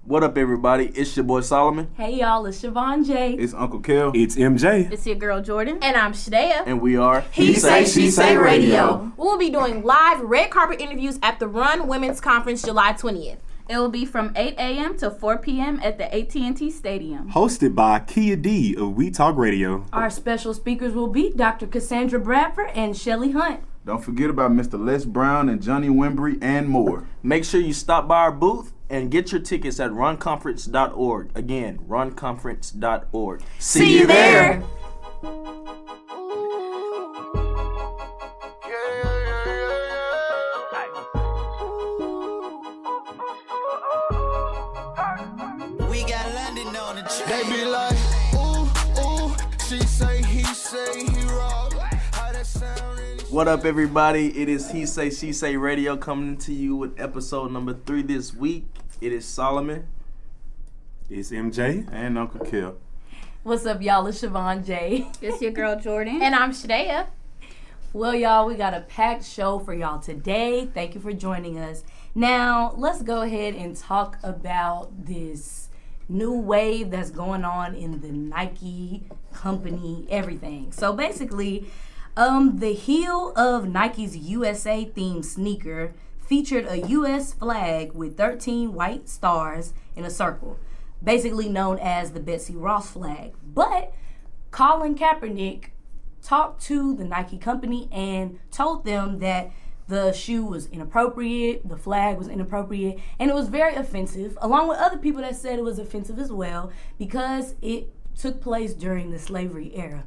What up, everybody? It's your boy Solomon. Hey, y'all. It's Siobhan J. It's Uncle Kel. It's MJ. It's your girl Jordan. And I'm Shadea. And we are HeSaySheSay Radio. We'll be doing live red carpet interviews at the Run Women's Conference July 20th. It will be from 8 a.m. to 4 p.m. at the AT&T Stadium. Hosted by Kia D of We Talk Radio. Our special speakers will be Dr. Cassandra Bradford and Shelly Hunt. Don't forget about Mr. Les Brown and Johnny Wembry and more. Make sure you stop by our booth and get your tickets at runconference.org. Again, runconference.org. See you there. We got London on the train. They be like, ooh, ooh, she say, he say, he rock. How that sound really? What up, everybody? It is HeSaySheSay Radio coming to you with episode number 3 this week. It is Solomon. It's MJ. And Uncle Kel. What's up, y'all? It's Siobhan J. It's your girl Jordan. And I'm Shadea. Well, y'all, we got a packed show for y'all today. Thank you for joining us. Now, let's go ahead and talk about this new wave that's going on in the Nike company, everything. So basically, the heel of Nike's USA themed sneaker featured a U.S. flag with 13 white stars in a circle, basically known as the Betsy Ross flag. But Colin Kaepernick talked to the Nike company and told them that the shoe was inappropriate, the flag was inappropriate, and it was very offensive, along with other people that said it was offensive as well, because it took place during the slavery era.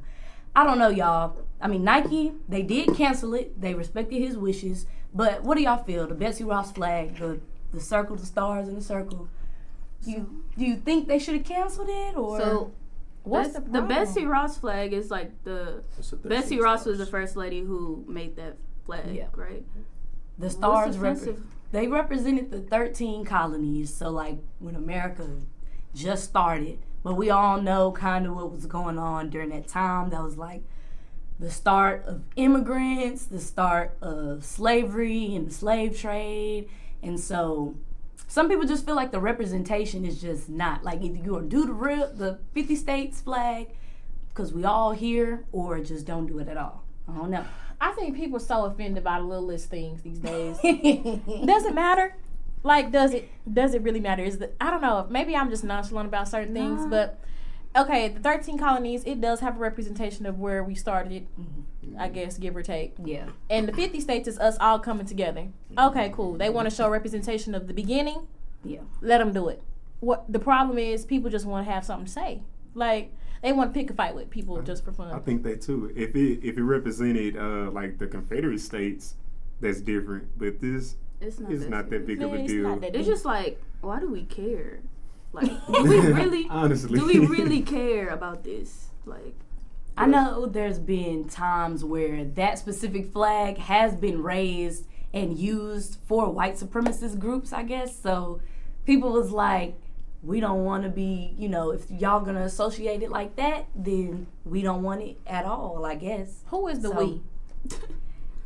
I don't know, y'all. I mean, Nike, they did cancel it. They respected his wishes. But what do y'all feel? The Betsy Ross flag, the circle, the stars in the circle. Do you think they should have canceled it, or So, what's the Betsy Ross flag is like Betsy Ross was the first lady who made that flag, right? The stars offensive? they represented the 13 colonies. So like when America just started, but we all know kind of what was going on during that time. That was like the start of immigrants, the start of slavery and the slave trade. And so some people just feel like the representation is just not, like either you're gonna do the 50 states flag because we all here, or just don't do it at all. I don't know. I think people are so offended by the littlest things these days. Does it matter? Like, does it really matter? I don't know. Maybe I'm just nonchalant about certain things, but okay, the 13 colonies, it does have a representation of where we started, I guess, give or take. Yeah. And the 50 states is us all coming together. Okay, cool. They want to show representation of the beginning. Yeah. Let them do it. What the problem is, people just want to have something to say. Like, they want to pick a fight with people just for fun. I think that too. If it represented like the Confederate States, that's different. But this It's not that big of a deal. It's just like, why do we care? Like, do we really? Honestly, do we really care about this? Like, I know there's been times where that specific flag has been raised and used for white supremacist groups, I guess. So people was like, we don't want to be, if y'all going to associate it like that, then we don't want it at all, I guess. Who is the we?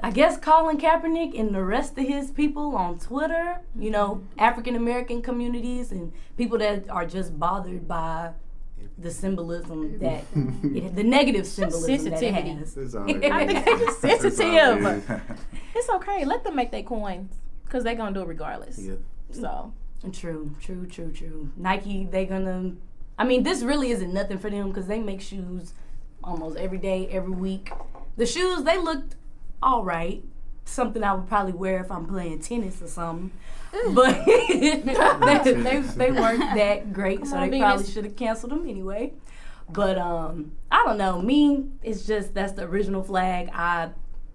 I guess Colin Kaepernick and the rest of his people on Twitter, African-American communities and people that are just bothered by the symbolism the negative symbolism that it has. I think they're just sensitive. It's okay. Let them make their coins because they're going to do it regardless. Yeah. So. True. Nike, this really isn't nothing for them because they make shoes almost every day, every week. The shoes, they looked all right. Something I would probably wear if I'm playing tennis or something. But they weren't that great, so they probably should have canceled them anyway. But I don't know. It's just that's the original flag.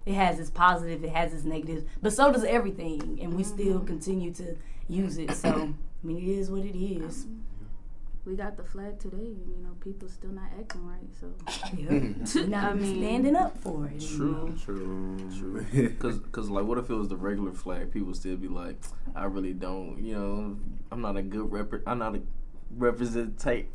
It has its positive, it has its negatives, but so does everything, and we still continue to use it. So it is what it is. we got the flag today, and people still not acting right. So not standing up for it. True. Because like, what if it was the regular flag? People still be like, I really don't. I'm not a good I'm not a representative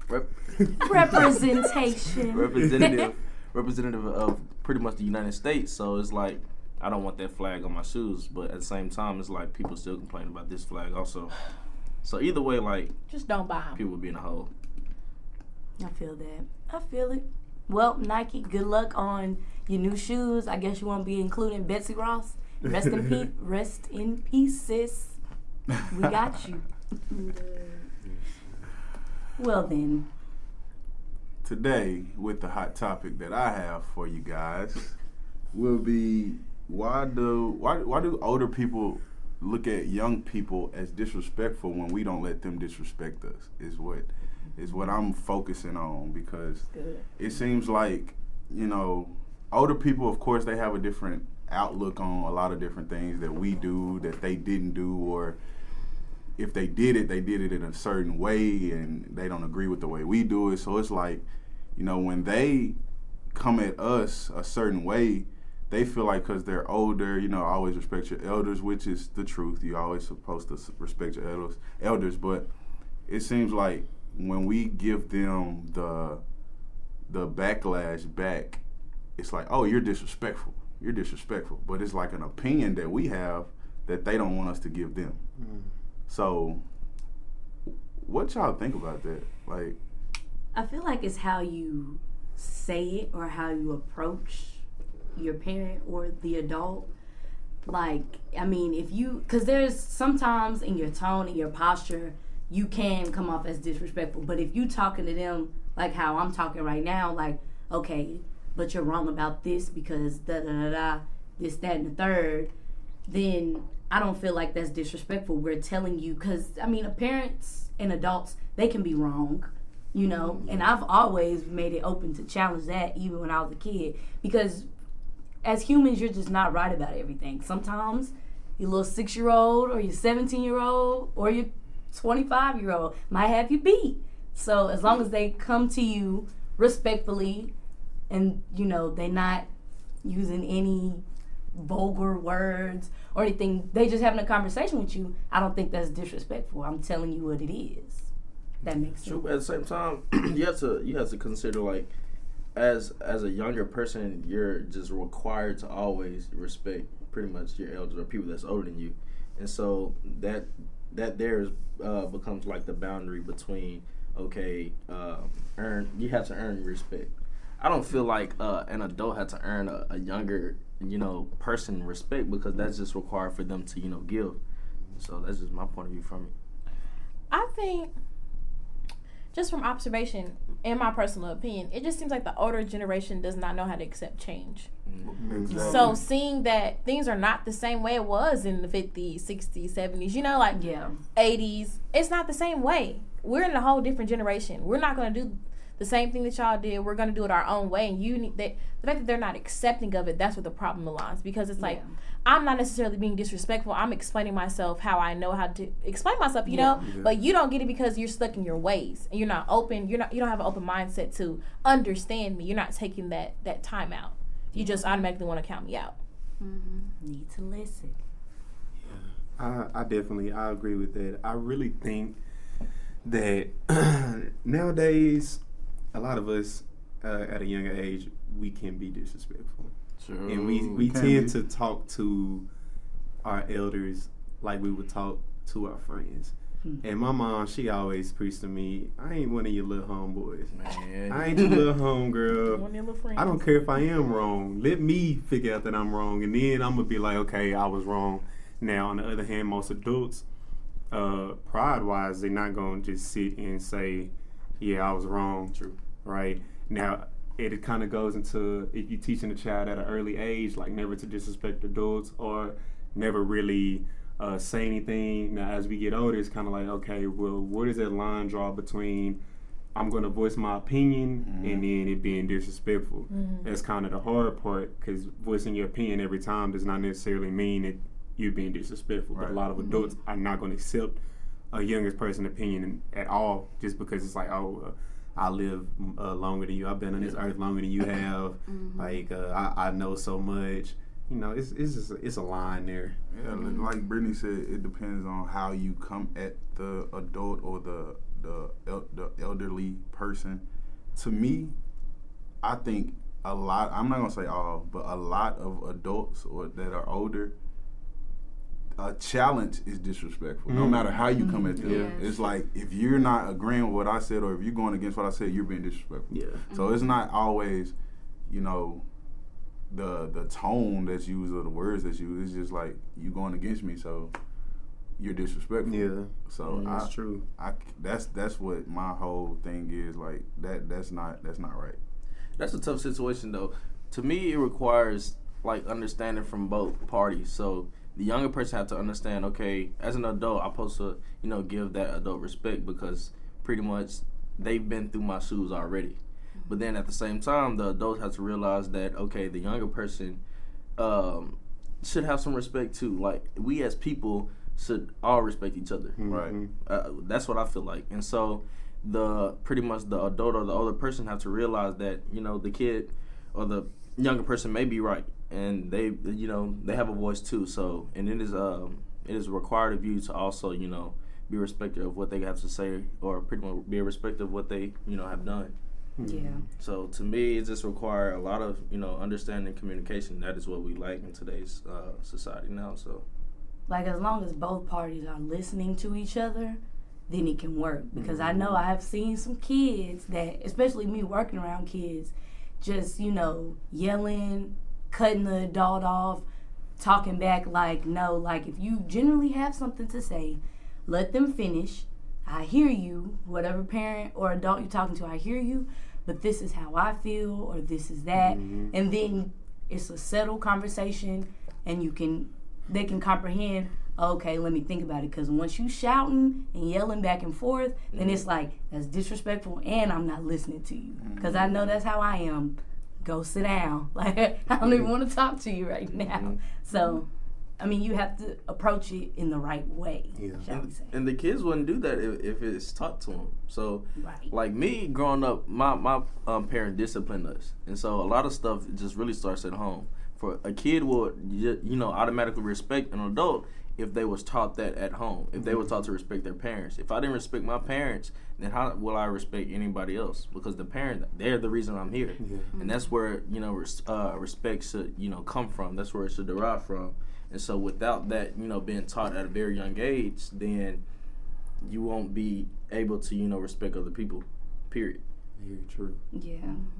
of pretty much the United States. So it's like, I don't want that flag on my shoes, but at the same time, it's like people still complain about this flag also. So either way, like, just don't buy them. people would be in a hole. I feel that. I feel it. Well, Nike, good luck on your new shoes. I guess you won't be including Betsy Ross. Rest in peace. Rest in peace, sis. We got you. Well then. Today, with the hot topic that I have for you guys, will be why do older people look at young people as disrespectful when we don't let them disrespect us? Is what I'm focusing on, because it seems like, you know, older people, of course, they have a different outlook on a lot of different things that we do that they didn't do, or if they did it in a certain way and they don't agree with the way we do it. So it's like, you know, when they come at us a certain way, they feel like because they're older, you know, always respect your elders, which is the truth. You're always supposed to respect your elders. But it seems like when we give them the backlash back, it's like, oh, you're disrespectful. You're disrespectful. But it's like an opinion that we have that they don't want us to give them. Mm. So what y'all think about that? Like, I feel like it's how you say it or how you approach your parent or the adult. Like, I mean, because there's sometimes in your tone and your posture, you can come off as disrespectful. But if you talking to them like how I'm talking right now, like, okay, but you're wrong about this because da-da-da-da, this, that, and the third, then I don't feel like that's disrespectful. We're telling you, because, I mean, parents and adults, they can be wrong, you know, and I've always made it open to challenge that even when I was a kid, because as humans, you're just not right about everything. Sometimes your little 6-year-old or your 17-year-old or your 25-year-old might have you beat. So as long as they come to you respectfully and, you know, they're not using any vulgar words or anything, they just having a conversation with you, I don't think that's disrespectful. I'm telling you what it is. That makes sense. At the same time, you have to consider, like, as a younger person, you're just required to always respect pretty much your elders or people that's older than you, and so that there becomes like the boundary between, okay, you have to earn respect. I don't feel like an adult had to earn a younger, you know, person respect, because that's just required for them to, you know, give. So that's just my point of view from it. I think, just from observation and my personal opinion, it just seems like the older generation does not know how to accept change. Exactly. So seeing that things are not the same way it was in the 50s, 60s, 70s, you know, like 80s, it's not the same way. We're in a whole different generation. We're not going to do the same thing that y'all did. We're going to do it our own way. And the fact that they're not accepting of it, that's where the problem lies. Because it's like, I'm not necessarily being disrespectful. I'm explaining myself how I know how to explain myself, you know? Yeah. But you don't get it because you're stuck in your ways. And you're not open. You don't have an open mindset to understand me. You're not taking that time out. You just automatically want to count me out. Mm-hmm. Need to listen. Yeah, I definitely agree with that. I really think that nowadays, a lot of us at a younger age, we can be disrespectful. Sure. And we tend to talk to our elders like we would talk to our friends. And my mom, she always preached to me, I ain't one of your little homeboys. Man. I ain't your little homegirl. One of your little friends. I don't care if I am wrong. Let me figure out that I'm wrong. And then I'm going to be like, okay, I was wrong. Now, on the other hand, most adults, pride-wise, they're not going to just sit and say, yeah, I was wrong. True. Right? Now, it kind of goes into, if you're teaching a child at an early age, like never to disrespect adults or never really say anything. Now, as we get older, it's kind of like, okay, well, where does that line draw between I'm going to voice my opinion and then it being disrespectful? That's kind of the hard part, because voicing your opinion every time does not necessarily mean that you're being disrespectful. Right. But a lot of adults are not going to accept a younger person's opinion at all, just because it's like, oh, I live longer than you. I've been on this earth longer than you have. Like, I know so much. You know, it's a line there. Yeah, like Brittany said, it depends on how you come at the adult or the elderly person. To me, I think a lot, I'm not going to say all, but a lot of adults that are older, a challenge is disrespectful, no matter how you come at them. Yeah. It's like, if you're not agreeing with what I said, or if you're going against what I said, you're being disrespectful. Yeah. So it's not always, you know, the tone that's used or the words that's used. It's just like, you going against me, so you're disrespectful. Yeah. So that's true. That's what my whole thing is. Like, that's not right. That's a tough situation, though. To me, it requires like understanding from both parties. So the younger person have to understand, okay, as an adult, I'm supposed to, you know, give that adult respect because pretty much they've been through my shoes already. But then at the same time, the adults have to realize that, okay, the younger person should have some respect too. Like, we as people should all respect each other. Right. That's what I feel like. And so pretty much the adult or the older person have to realize that, you know, the kid or the younger person may be right, and they have a voice too. So, and it is required of you to also, you know, be respectful of what they have to say, or pretty much be respectful of what they, you know, have done. Yeah. So to me, it just requires a lot of, you know, understanding and communication. That is what we lack in today's society now. So, like, as long as both parties are listening to each other, then it can work. Because I know I've seen some kids that, especially me working around kids, just, you know, yelling, cutting the adult off, talking back. Like, no, like, if you generally have something to say, let them finish. I hear you, whatever parent or adult you're talking to, I hear you, but this is how I feel, or this is that. And then it's a settled conversation, and they can comprehend, okay, let me think about it. Because once you shouting and yelling back and forth, then it's like, that's disrespectful, and I'm not listening to you. Because I know that's how I am. Go sit down. Like, I don't even want to talk to you right now. So, I mean, you have to approach it in the right way, shall we say. And the kids wouldn't do that if it's taught to them. So, like me growing up, my parent disciplined us. And so a lot of stuff just really starts at home. For a kid would, you know, automatically respect an adult if they was taught that at home, if they were taught to respect their parents. If I didn't respect my parents, then how will I respect anybody else? Because the parent, they're the reason I'm here. And that's where, you know, respect should, you know, come from. That's where it should derive from. And so without that, you know, being taught at a very young age, then you won't be able to, you know, respect other people, period. Very true. Yeah.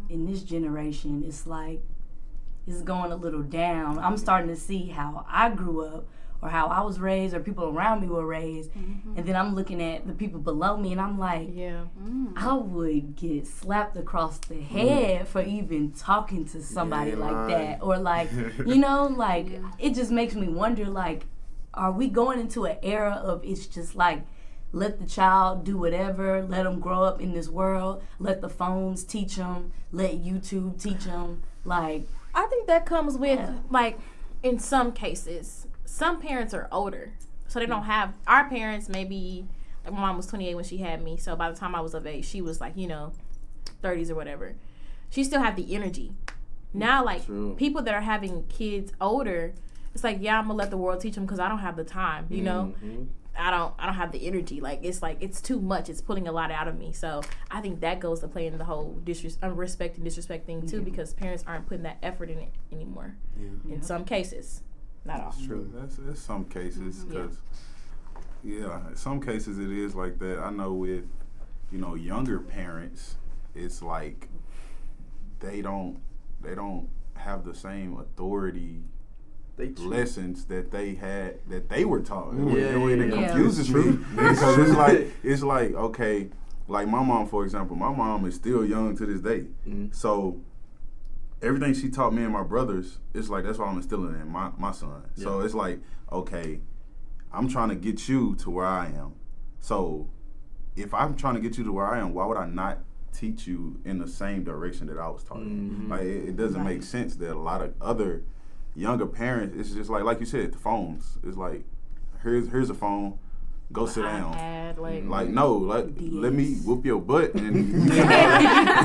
In this generation, it's like, it's going a little down. I'm starting to see how I grew up, or how I was raised, or people around me were raised. And then I'm looking at the people below me, and I'm like, I would get slapped across the head for even talking to somebody like that. Or like, you know, like, it just makes me wonder, like, are we going into an era of it's just like, let the child do whatever, let them grow up in this world, let the phones teach them, let YouTube teach them, like. I think that comes with, like, in some cases, some parents are older, so they don't have, our parents maybe, like, my mom was 28 when she had me, so by the time I was of age, she was like, you know, 30s or whatever. She still had the energy. Now, like, people that are having kids older, it's like, yeah, I'm gonna let the world teach them because I don't have the time, you know? I don't have the energy. Like, it's too much. It's pulling a lot out of me. So I think that goes to play in the whole respect and disrespect thing too, because parents aren't putting that effort in it anymore. In some cases, not all. That's true. That's some cases, because in some cases it is like that. I know with, you know, younger parents, it's like they don't have the same authority lessons that they were taught. It confuses me because it's like okay, like my mom, for example. My mom is still young to this day, so everything she taught me and my brothers, it's like that's what I'm instilling in my son. So it's like, okay, I'm trying to get you to where I am. So if I'm trying to get you to where I am, why would I not teach you in the same direction that I was taught? Like, it doesn't make sense that a lot of other younger parents, it's just like you said, the phones. It's like, here's a phone, go sit down. Let me whoop your butt, and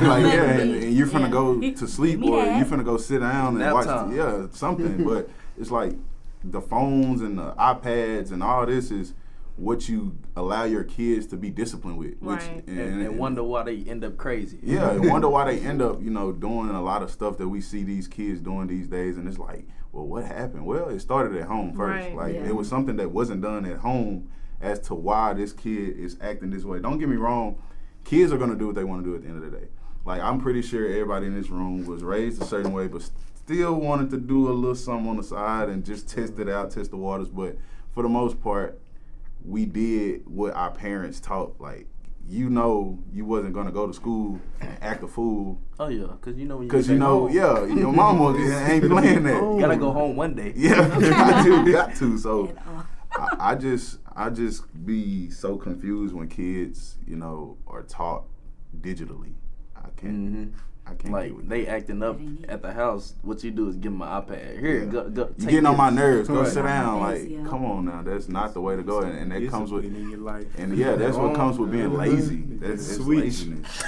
and you're finna go to sleep, or you're finna go sit down and watch something. But it's like the phones and the iPads and all this is what you allow your kids to be disciplined with. Right. And wonder why they end up crazy. Yeah, and wonder why they end up, doing a lot of stuff that we see these kids doing these days. And it's like, well, what happened? Well, it started at home first. Right. Like, it was something that wasn't done at home as to why this kid is acting this way. Don't get me wrong. Kids are going to do what they want to do at the end of the day. Like, I'm pretty sure everybody in this room was raised a certain way, but still wanted to do a little something on the side and just test it out, test the waters. But for the most part, we did what our parents taught. Like, you wasn't going to go to school and act a fool. Oh, yeah, because when you your mama ain't playing that. You got to go home one day. Yeah, got to. So I just be so confused when kids, are taught digitally. I can't. Like, they acting up at the house. What you do is give them an iPad. Here, go. You getting on my nerves. Go Right. sit down. Yes, Like, yeah. come on now. That's not the way to go. And that comes with, in your life. and that's what comes with being lazy. That's Switch. laziness.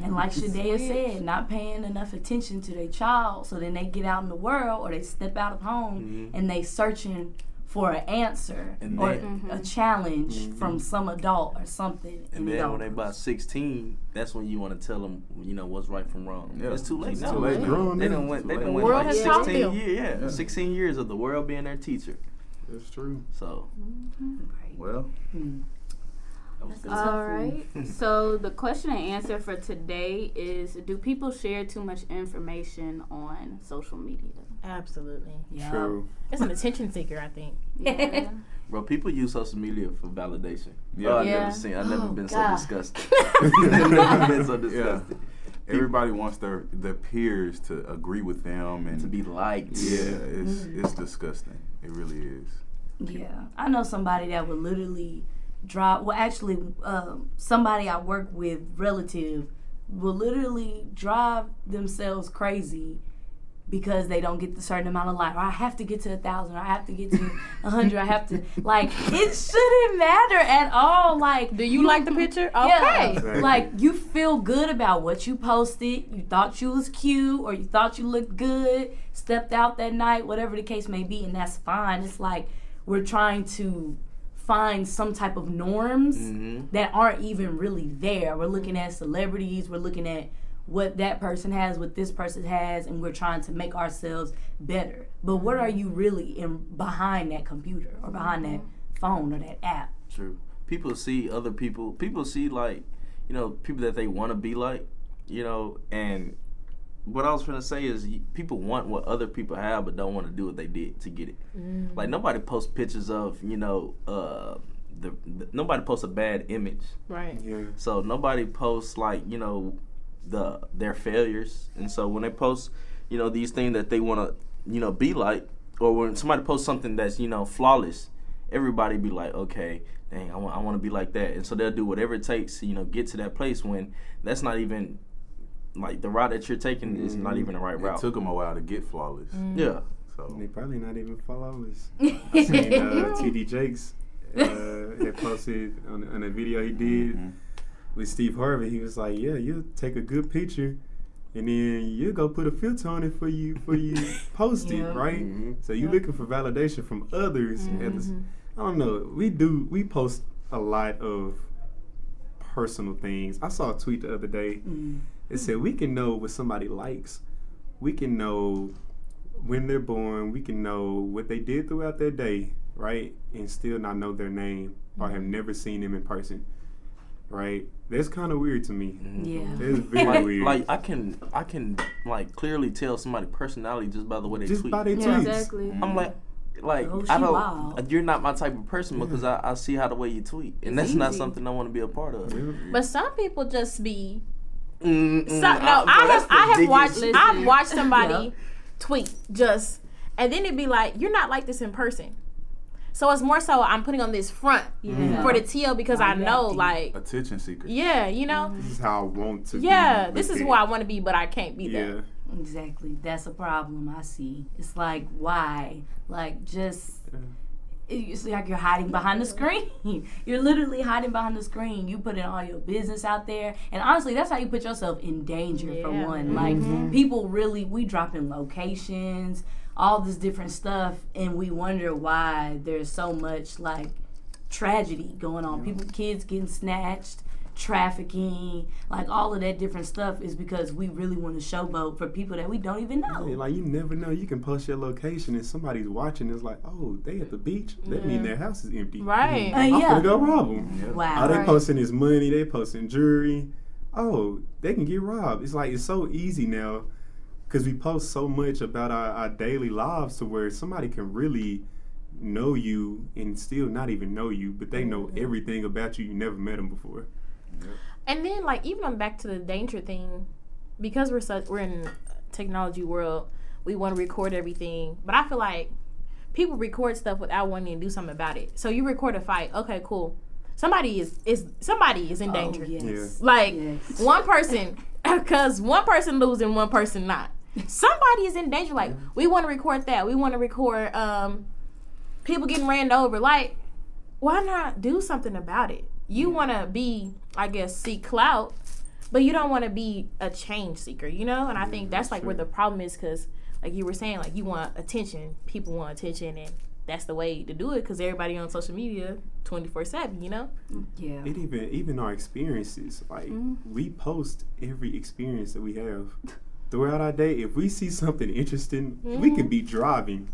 And like Shadea said, not paying enough attention to their child, so then they get out in the world or they step out of home and they searching for an answer And or then- a challenge from some adult or something. And then when they about 16, that's when you want to tell them, what's right from wrong. Yeah. It's too late It's now. too late now. They done went The like world has taught 16 them. years. Yeah, 16 years of the world being their teacher. That's true. So, Well, that was good. All right. So the question and answer for today is: do people share too much information on social media? Absolutely. Yeah. True. It's an attention seeker, I think. Yeah. Bro, people use social media for validation. Yeah. Oh, I've Yeah. never been so God. disgusted. I've never been so yeah. disgusted. Everybody wants their peers to agree with them and To be liked. Yeah, it's disgusting. It really is. Yeah, I know somebody that would literally drop. Well, actually, somebody I work with, relative, will literally drive themselves crazy because they don't get the certain amount of likes. Or I have to get to 1,000. Or I have to get to 100. I have to it shouldn't matter at all. Like, Do you like the picture? Okay. yeah, Exactly. like you feel good about what you posted. You thought you was cute, or you thought you looked good. Stepped out that night, whatever the case may be, and that's fine. It's like we're trying to find some type of norms that aren't even really there. We're looking at celebrities. We're looking at what that person has, what this person has, and we're trying to make ourselves better. But what are you really behind that computer or behind that phone or that app? True. People see other people. People see people that they want to be like, and what I was trying to say is people want what other people have but don't want to do what they did to get it. Like, nobody posts pictures of, nobody posts a bad image. Right. Yeah. So nobody posts their failures. And so when they post, these things that they want to, be like, or when somebody posts something that's, flawless, everybody be like, okay, dang, I want to be like that. And so they'll do whatever it takes to, get to that place when that's not even, like, the route that you're taking is not even the right route. It took them a while to get flawless. Yeah. So They probably not even followers. I seen TD Jakes had posted on a video he did with Steve Harvey. He was like, "Yeah, you'll take a good picture, and then you'll go put a filter on it for you post it, right? So you're looking for validation from others. I don't know. We post a lot of personal things. I saw a tweet the other day. It said we can know what somebody likes. We can know when they're born. We can know what they did throughout their day, right? And still not know their name or have never seen them in person, right? That's kind of weird to me. Yeah. That's very weird. Like I can like clearly tell somebody's personality just by the way they just tweet. by their Yeah, tweets. exactly. I'm like Oh, I she don't. wild. You're not my type of person because I see how the way you tweet, and that's not easy. something I want to be a part of. But some people just be. Mm-mm. I've watched somebody Yeah. tweet just, and then it'd be like, "You're not like this in person." So it's more so I'm putting on this front for the TL because I know, like, attention seeker. yeah, This is how I want to be. yeah, this is looked who I at. want to be, but I can't be Yeah. that. Exactly. That's a problem I see. It's like, why? Like, just, it's like you're hiding behind the screen. You're literally hiding behind the screen. You putting all your business out there. And honestly, that's how you put yourself in danger, for Yeah. one. Like, people really, we drop in locations, all this different stuff, and we wonder why there's so much, like, tragedy going on. Kids getting snatched, trafficking, like all of that different stuff is because we really want to showboat for people that we don't even know. Yeah, like you never know. You can post your location and somebody's watching. It's like, oh, they at the beach. That mean their house is empty. Right. I'm gonna go rob them. Yeah. Wow. All they posting is money. They posting jewelry. Oh, they can get robbed. It's like it's so easy now because we post so much about our daily lives to where somebody can really know you and still not even know you, but they know everything about you. You never met them before. And then, like, even on back to the danger thing, because we're in technology world, we want to record everything. But I feel like people record stuff without wanting to do something about it. So you record a fight, okay, cool. Somebody is in danger. Yes. Like Yes. one person, because one person losing, one person not. Somebody is in danger. Like we want to record that. We want to record people getting ran over. Like, why not do something about it? You want to be, I guess, seek clout, but you don't want to be a change seeker, you know? And I think that's like where the problem is, because like you were saying, like you want attention. People want attention, and that's the way to do it because everybody on social media 24/7, you know? Yeah. It even our experiences, like we post every experience that we have throughout our day. If we see something interesting, we could be driving.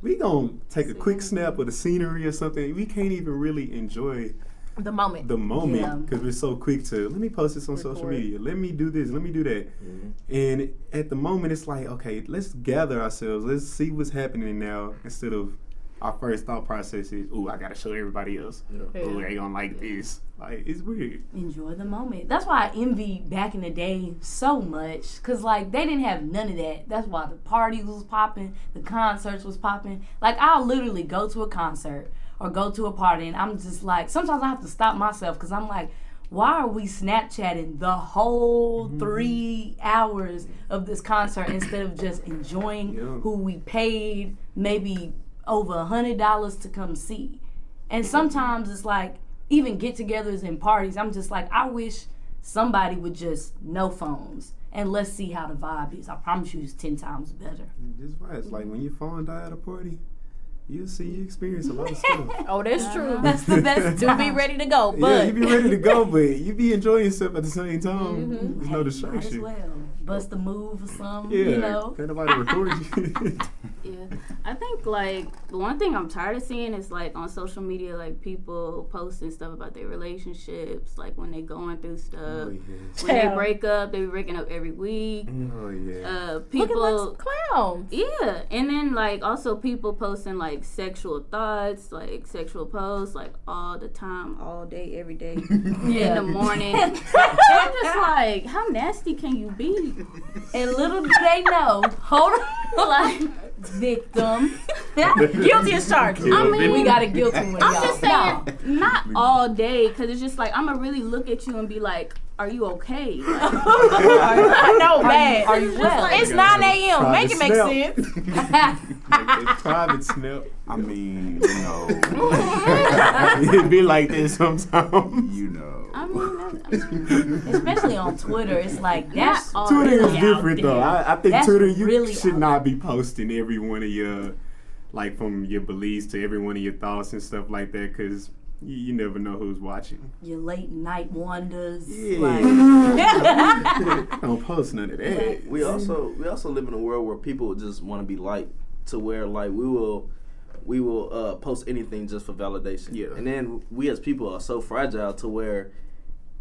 We gonna take a quick snap of the scenery or something. We can't even really enjoy The moment. because we're so quick to let me post this on social media. Let me do this. Let me do that. And at the moment, it's like, okay, let's gather ourselves. Let's see what's happening now instead of our first thought process is, oh, I gotta show everybody else. Oh, they gonna like this. Like, it's weird. Enjoy the moment. That's why I envy back in the day so much, because like they didn't have none of that. That's why the parties was popping, the concerts was popping. Like I'll literally go to a concert or go to a party and I'm just like, sometimes I have to stop myself because I'm like, why are we Snapchatting the whole 3 hours of this concert instead of just enjoying who we paid maybe over $100 to come see? And sometimes it's like, even get-togethers and parties, I'm just like, I wish somebody would just no phones and let's see how the vibe is. I promise you it's 10 times better. That's right. It's like when your phone die at a party, you experience a lot of stuff. Oh, that's true. That's the best To be ready to go, but Yeah, you be ready to go, but you be enjoying yourself at the same time. There's no Might as distraction. well. Bust a move or something, Yeah, you know. can't nobody record you. Yeah, I think like the one thing I'm tired of seeing is like on social media, like people posting stuff about their relationships, like when they going through stuff. Oh, yes. When they break up, they be breaking up every week. Oh, yeah. People, look at clowns. yeah, and then like also people posting like sexual thoughts, like sexual posts, like all the time, all day, every day, in the morning. And I'm just like, how nasty can you be? And little do they know, hold on, Like, victim. Guilty as charged. I mean, We got a guilty one, y'all. I'm just saying, not all day, because it's just like, I'm going to really look at you and be like, are you okay? Like, I know, man. Are you well? It's 9 a.m. Make it make Private sense. Like private snap. I mean, you know, It be like this sometimes. you know. I mean, Especially on Twitter, it's like that's all Twitter is really out different though. there. I think That's Twitter, you really should out not be posting every one of your, like from your beliefs to every one of your thoughts and stuff like that, because you never know who's watching. your late night wonders. Yeah. Like, Don't post none of that. We also live in a world where people just want to be liked, to where like we will post anything just for validation. Yeah. And then we as people are so fragile to where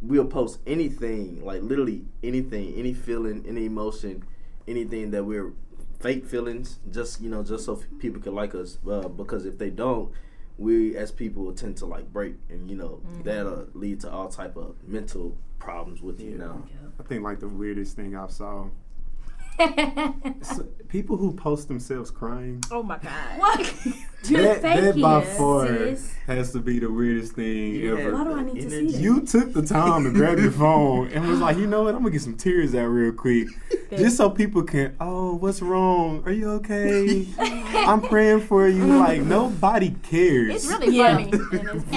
we'll post anything, like literally anything, any feeling, any emotion, anything that we're fake feelings, just so people can like us. Because if they don't, we as people tend to like break, and that'll lead to all type of mental problems with you now. I think like the weirdest thing I saw, people who post themselves crying. Oh my God. what? That by it, far sis. has to be the weirdest thing ever. Why do I need to see that? You took the time to grab your phone and was like, you know what, I'm gonna get some tears out real quick. Just so people can, oh, what's wrong? Are you okay? I'm praying for you. Like, nobody cares. It's really Yeah. funny.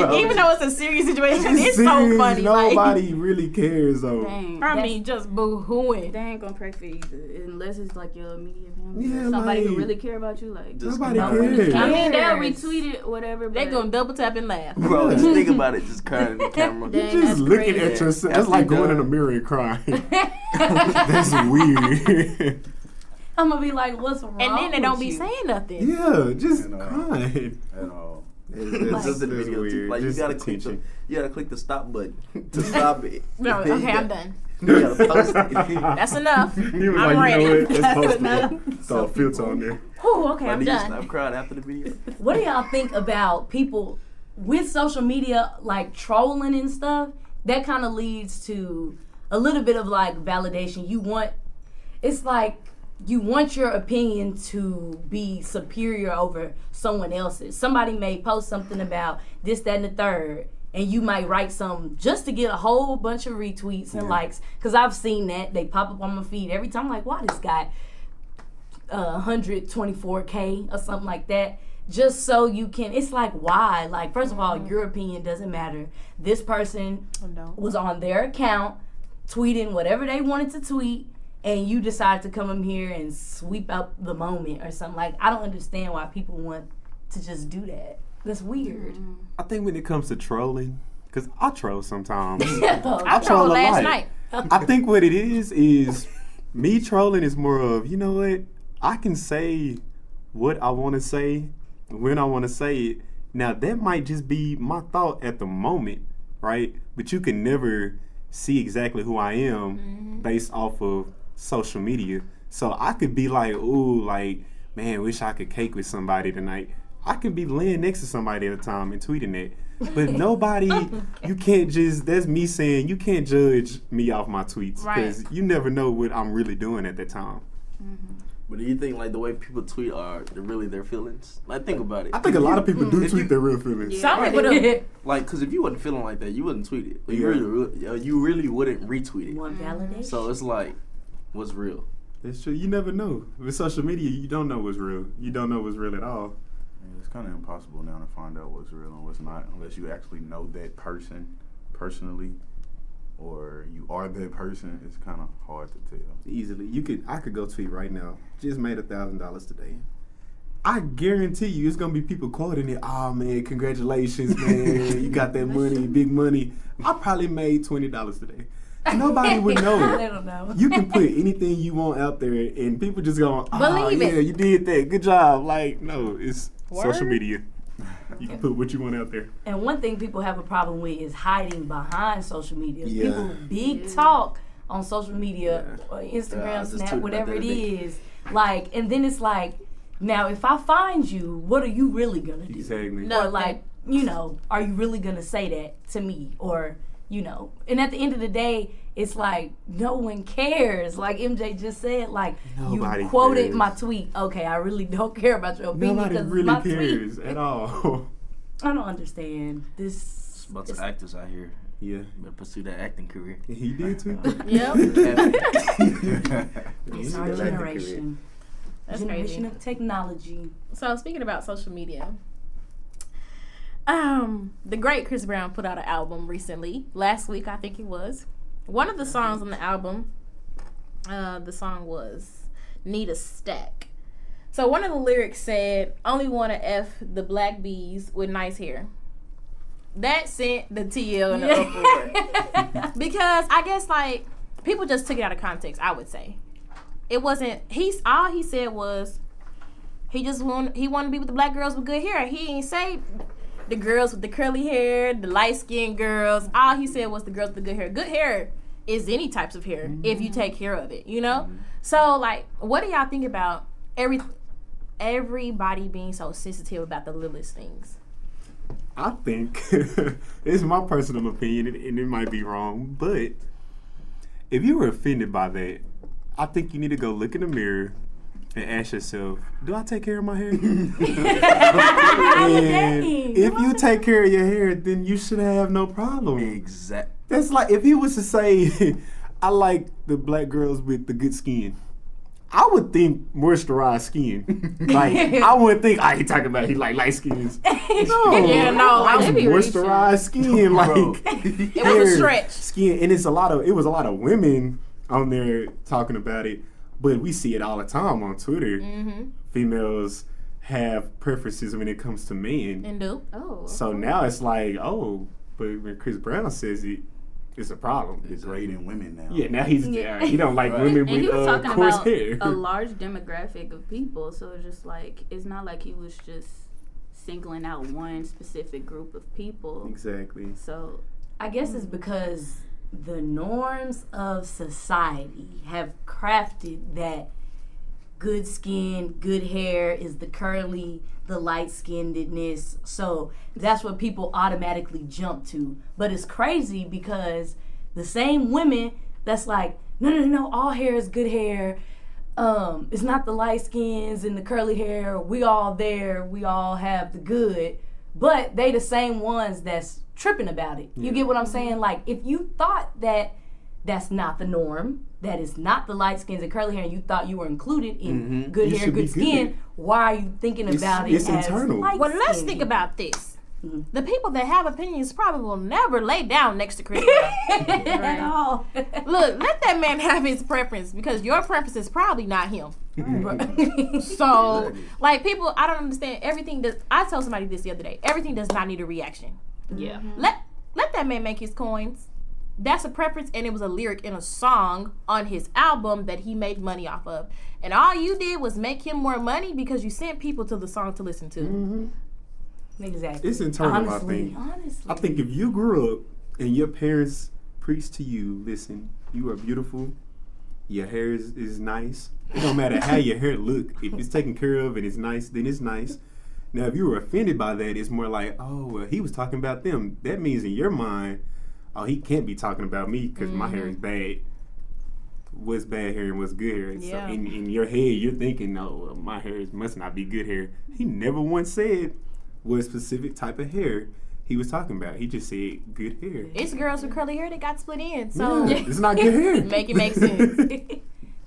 And even though it's a serious situation, it's so Serious, funny. Nobody really cares though. dang. Like, I mean, just boo-hooing. They ain't gonna pray for you either, unless it's like your immediate family. Yeah, somebody like, who really care about you, like Just nobody nobody cares. I mean, they'll cares. retweet it, whatever. They But gonna double tap and laugh. Bro, just think about it. Just crying in the camera. Dang, Just that's looking crazy. at yourself. That's After like you going in done. the mirror and crying. That's weird. I'm gonna be like, what's wrong? And then they don't with be you? saying nothing. Yeah, just You know. crying. At all. It's just in the video too. Like you gotta click the stop button to stop it. No, okay, I'm done. You gotta post it. That's enough. He was I'm like, ready. you know what? It's That's supposed to throw a filter on there. Whew, okay, Like, I'm did you done. stop crying after the video? What do y'all think about people with social media, like trolling and stuff? That kind of leads to a little bit of like validation. It's like you want your opinion to be superior over someone else's. Somebody may post something about this, that, and the third, and you might write something just to get a whole bunch of retweets and likes. Because I've seen that. They pop up on my feed every time. I'm like, why this guy 124K or something like that? Just so you can, it's like, why? Like, first of all, your opinion doesn't matter. This person was on their account tweeting whatever they wanted to tweet, and you decide to come in here and sweep out the moment or something. Like, I don't understand why people want to just do that. That's weird. I think when it comes to trolling, because I troll sometimes. I troll trolled a last lot. night. I think what it is me trolling is more of, you know what? I can say what I want to say when I want to say it. Now, that might just be my thought at the moment, right? But you can never see exactly who I am based off of social media. So I could be like, ooh, like, man, wish I could cake with somebody tonight. I could be laying next to somebody at a time and tweeting that. But nobody, you can't just, that's me saying, you can't judge me off my tweets. Because you never know what I'm really doing at that time. But do you think like the way people tweet are really their feelings? Like think about it. I think a lot of people do If tweet you- their real feelings. Some people do. Like, cause if you wasn't feeling like that, you wouldn't tweet it. Like, Yeah. you really wouldn't retweet it. Want validation? So it's like, what's real? That's true. You never know. With social media, you don't know what's real. You don't know what's real at all. Yeah, it's kind of impossible now to find out what's real and what's not unless you actually know that person personally or you are that person. It's kind of hard to tell. Easily. I could go tweet right now. Just made $1,000 today. I guarantee you it's gonna be people quoting it. Oh man, congratulations, man. You got that money, big money. I probably made $20 today. Nobody would know. They don't know. You can put anything you want out there and people just go, oh Believe yeah, it. you did that. Good job. Like, no, it's social Word? media. You can put what you want out there. And one thing people have a problem with is hiding behind social media. Yeah. People big talk on social media, or Instagram, Yeah, I just Snap, tweeted whatever that it the other day. is. Like, and then it's like, now if I find you, what are you really gonna do? Exactly. No. Or like, you know, are you really gonna say that to me? Or, you know, and at the end of the day, it's like no one cares. Like MJ just said, like Nobody you quoted cares. my tweet. Okay, I really don't care about your opinion Nobody because really my cares tweet. at all. I don't understand this. It's about the actors out here. Yeah. You better pursue that acting career. He did tweet that. Yep. It's our He did like the generation. That's Generation crazy. of technology. So speaking about social media, the great Chris Brown put out an album recently. Last week, I think it was. One of the songs on the album, the song was "Need a Stack." So one of the lyrics said, "Only wanna F the black bees with nice hair." That sent the TL in the uproar. Because I guess like people just took it out of context, I would say. It wasn't all he said was he wanted to be with the black girls with good hair. He ain't say the girls with the curly hair, the light skinned girls. All he said was the girls with the good hair. Good hair is any types of hair if you take care of it, you know? So like what do y'all think about everybody being so sensitive about the littlest things? I think it's my personal opinion, and it might be wrong, but if you were offended by that, I think you need to go look in the mirror and ask yourself, do I take care of my hair? And if you take care of your hair, then you should have no problem. Exact. That's like if he was to say, I like the black girls with the good skin. I would think moisturized skin. Like, I wouldn't think, I ain't talking about he like light skins. No. Yeah, no, like they be moisturized skin. Like, It was a hair, stretch. Skin. And it was a lot of women on there talking about it. But we see it all the time on Twitter. Mm-hmm. Females have preferences when it comes to men. And do. Oh. So now it's like, oh, but when Chris Brown says it, it's a problem. Degrading women now. Yeah, now he don't like women And he was with talking coarse about hair. a large demographic of people, so it's just like, it's not like he was just singling out one specific group of people. Exactly. So I guess it's because the norms of society have crafted that good skin, good hair is the curly, the light-skinnedness. So that's what people automatically jump to. But it's crazy because the same women that's like, no, all hair is good hair. It's not the light skins and the curly hair. We all there. We all have the good. But they the same ones that's tripping about it. You get what I'm saying? Like, if you thought that that's not the norm, that is not the light skins and curly hair, and you thought you were included in good You hair, should be good skin, good. why are you thinking about it it's as internal. light Well, let's skin? think about this. The people that have opinions probably will never lay down next to Chris Brown. At all. Look, let that man have his preference because your preference is probably not him. So, like, people, I don't understand everything. I told somebody this the other day. Everything does not need a reaction. Yeah. Let that man make his coins. That's a preference, and it was a lyric in a song on his album that he made money off of. And all you did was make him more money because you sent people to the song to listen to. Exactly. It's internal, Honestly. I think if you grew up and your parents preached to you, listen, you are beautiful, your hair is nice. It don't matter how your hair look. If it's taken care of and it's nice, then it's nice. Now, if you were offended by that, it's more like, oh, well, he was talking about them. That means in your mind, oh, he can't be talking about me because my hair is bad. What's bad hair and what's good hair? Yeah. So in your head, you're thinking, no, well, my hair must not be good hair. He never once said what specific type of hair he was talking about. He just said good hair. It's girls with curly hair that got split in. So Yeah, it's not good hair. make it make sense.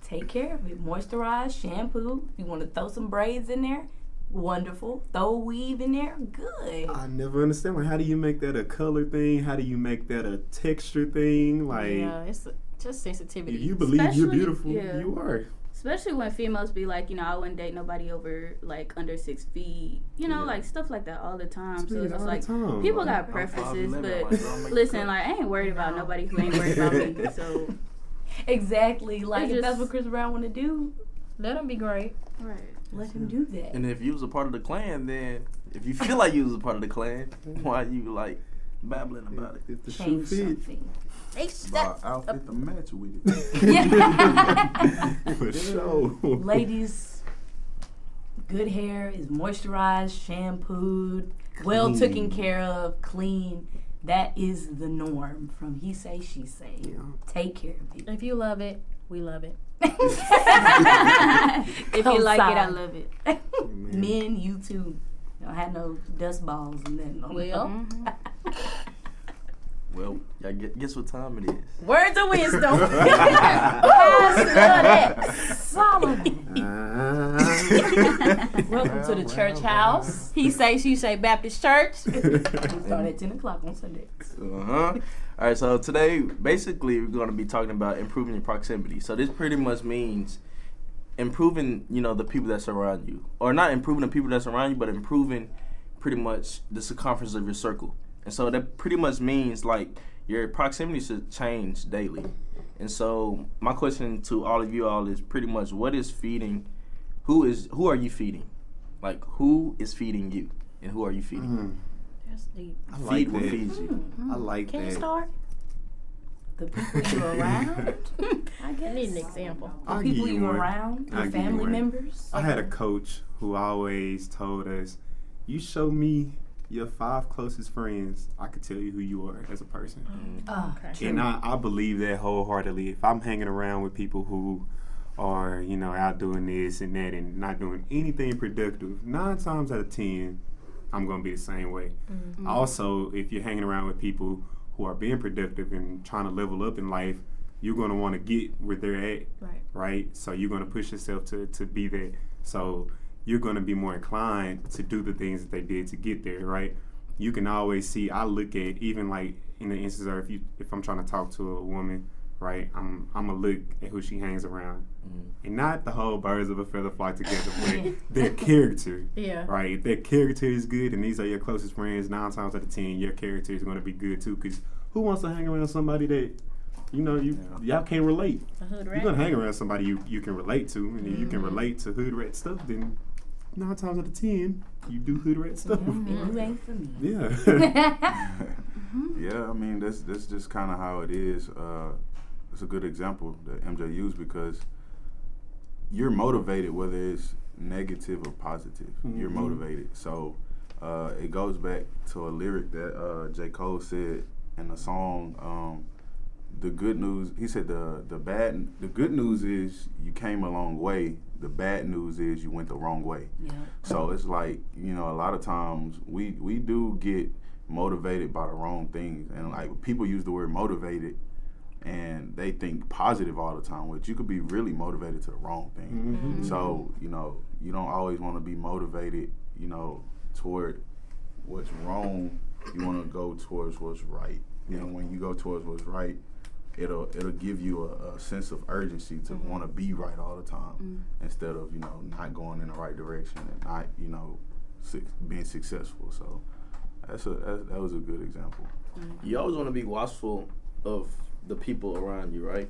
Take care of it. Moisturize, shampoo. If you want to throw some braids in there, wonderful. Throw a weave in there, good. I never understand. Like, how do you make that a color thing? How do you make that a texture thing? Like, Yeah, it's just sensitivity. if you believe you're Especially- beautiful, yeah. you are. especially when females be like, you know, I wouldn't date nobody over like under 6 feet, you know, Yeah. like stuff like that all the time. So Speaking it's just all the like time. people Like, got preferences, 5'11", but like, girl, make listen, it like I ain't worried about nobody who ain't worried about me. So Exactly. Like, It's if that's just- what Chris Brown want to do, Let them be great. right. let him do that. And if you was a part of the clan, then if you feel like you was a part of the clan, why you like babbling about it? If the shoe Change fits. something. Buy an outfit to match with it. Yeah. For sure. Ladies, good hair is moisturized, shampooed, well Clean. taken care of, clean. That is the norm from He Say, She Say. Yeah. Take care of it. If you love it, we love it. If you like it, I Co-sign. love it. Man. Men, you too. Don't have no dust balls and nothing on Well, Mhm. Well, y'all guess what time it is. words of wisdom. Solomon. Welcome to the church house. He say, she say, Baptist Church. We start at 10 o'clock on Sundays. All right, so today, basically, we're going to be talking about improving your proximity. So this pretty much means improving, you know, the people that surround you. Or not improving the people that surround you, but improving pretty much the circumference of your circle. And so that pretty much means, like, your proximity should change daily. And so my question to all of you all is pretty much, what is feeding, who are you feeding? Like, who is feeding you? And who are you feeding? That's deep. I like Feed what that. feeds you. I like Can you that. start? The people you're around, I guess. I need an example. The I'll give people you you're one. around, I'll your give you family one. members. I had a coach who always told us, you show me your 5 closest friends, I could tell you who you are as a person. Okay. And I believe that wholeheartedly. If I'm hanging around with people who are, you know, out doing this and that and not doing anything productive, 9 times out of 10, I'm going to be the same way. Also, if you're hanging around with people who are being productive and trying to level up in life, you're going to want to get where they're at, right? So you're going to push yourself to be that. So you're going to be more inclined to do the things that they did to get there, right? You can always see, I look at, even like in the instance of if I'm trying to talk to a woman, right? I'm gonna look at who she hangs around, and not the whole birds of a feather flock together, but their character. Yeah. Right. If their character is good, and these are your closest friends, 9 times out of 10, your character is going to be good too. Because who wants to hang around somebody that y'all can't relate? You're gonna hang around somebody you can relate to, and if you can relate to hood rat stuff, then 9 times out of 10, you do hood rat stuff. You ain't for me. Yeah. Yeah, I mean that's just kind of how it is. It's a good example that MJ used because you're motivated whether it's negative or positive. You're motivated. So it goes back to a lyric that J. Cole said in the song. The good news, he said the good news is you came a long way. The bad news is you went the wrong way. Yeah. So it's like, a lot of times we do get motivated by the wrong things. And like people use the word motivated and they think positive all the time, which you could be really motivated to the wrong thing. So, you don't always want to be motivated, toward what's wrong. You want to go towards what's right. And when you go towards what's right, it'll give you a sense of urgency to want to be right all the time instead of not going in the right direction and not being successful. So that was a good example. You always want to be watchful of the people around you, right?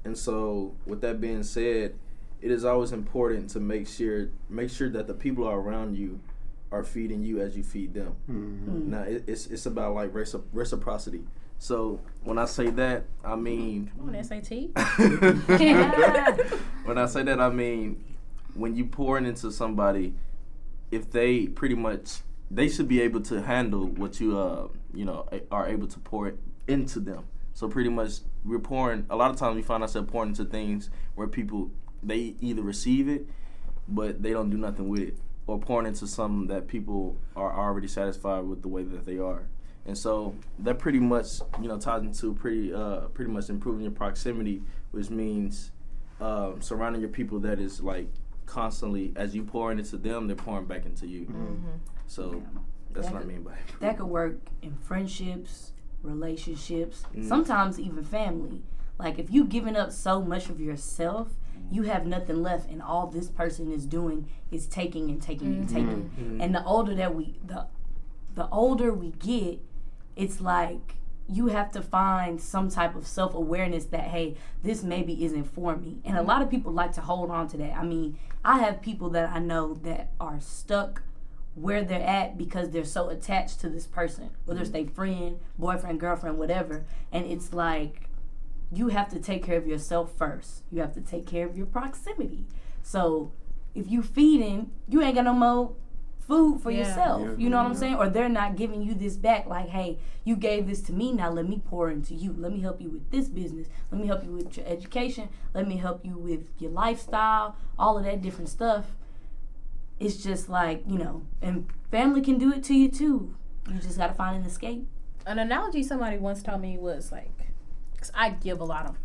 And so with that being said, it is always important to make sure that the people around you are feeding you as you feed them. Now it's about like reciprocity. So when I say that, I mean Come on, SAT. when I say that, I mean when you pour into somebody, if they they should be able to handle what you are able to pour into them. So pretty much we're pouring. A lot of times we find ourselves pouring into things where people they either receive it, but they don't do nothing with it, or pouring into something that people are already satisfied with the way that they are. And so that pretty much, ties into pretty much improving your proximity, which means surrounding your people that is like constantly, as you pouring into them, they're pouring back into you. So that's what I mean by it. That could work in friendships, relationships, sometimes even family. Like if you've given up so much of yourself, you have nothing left, and all this person is doing is taking and taking and taking. And the older we get, it's like you have to find some type of self-awareness that, hey, this maybe isn't for me. And a lot of people like to hold on to that. I mean, I have people that I know that are stuck where they're at because they're so attached to this person, whether it's their friend, boyfriend, girlfriend, whatever. And it's like you have to take care of yourself first. You have to take care of your proximity. So if you feeding, you ain't got no more food for yourself. You know what I'm saying? Or they're not giving you this back. Like, hey, you gave this to me, now let me pour into you. Let me help you with this business. Let me help you with your education. Let me help you with your lifestyle, all of that different stuff. It's just like, and family can do it to you too. You just got to find an escape. An analogy somebody once told me was like, 'cause I give a lot,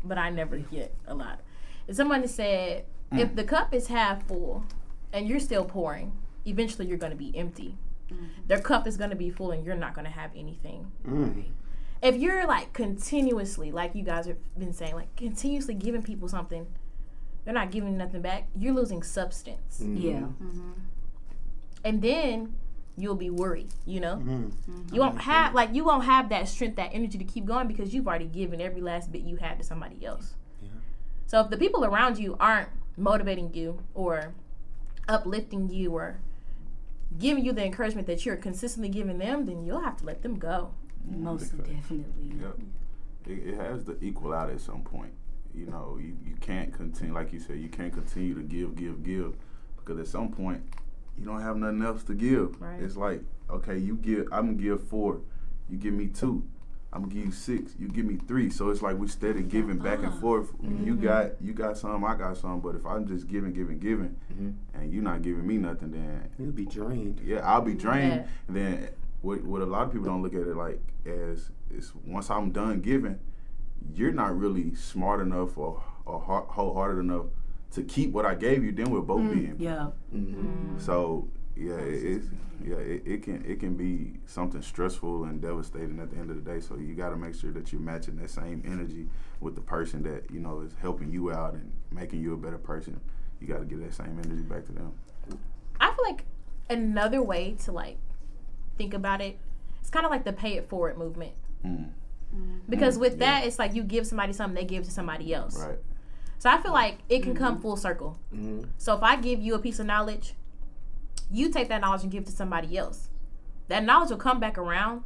but I never get a lot. And somebody said, if the cup is half full and you're still pouring, eventually you're going to be empty. Their cup is going to be full and you're not going to have anything. If you're like continuously, like you guys have been saying, like continuously giving people something, they're not giving nothing back, you're losing substance. Yeah. And then you'll be worried, You won't have that strength, that energy to keep going because you've already given every last bit you had to somebody else. So if the people around you aren't motivating you or uplifting you or giving you the encouragement that you're consistently giving them, then you'll have to let them go. Most definitely. Yep. It has to equal out at some point. You can't continue, like you said, you can't continue to give, because at some point you don't have nothing else to give. Right. It's like, okay, I'm gonna give 4, you give me 2, I'm gonna give you 6, you give me 3. So it's like we steady giving back and forth. You got some, I got some, but if I'm just giving, and you're not giving me nothing, then you'll be drained. Yeah, I'll be drained. And then what a lot of people don't look at it like as is once I'm done giving, you're not really smart enough or wholehearted enough to keep what I gave you. Then we'll both be in. Yeah. So it can be something stressful and devastating at the end of the day. So you got to make sure that you're matching that same energy with the person that is helping you out and making you a better person. You got to give that same energy back to them. I feel like another way to like think about it, it's kind of like the pay it forward movement. Because with that, it's like you give somebody something, they give to somebody else. Right. So I feel like it can come full circle. So if I give you a piece of knowledge, you take that knowledge and give it to somebody else. That knowledge will come back around.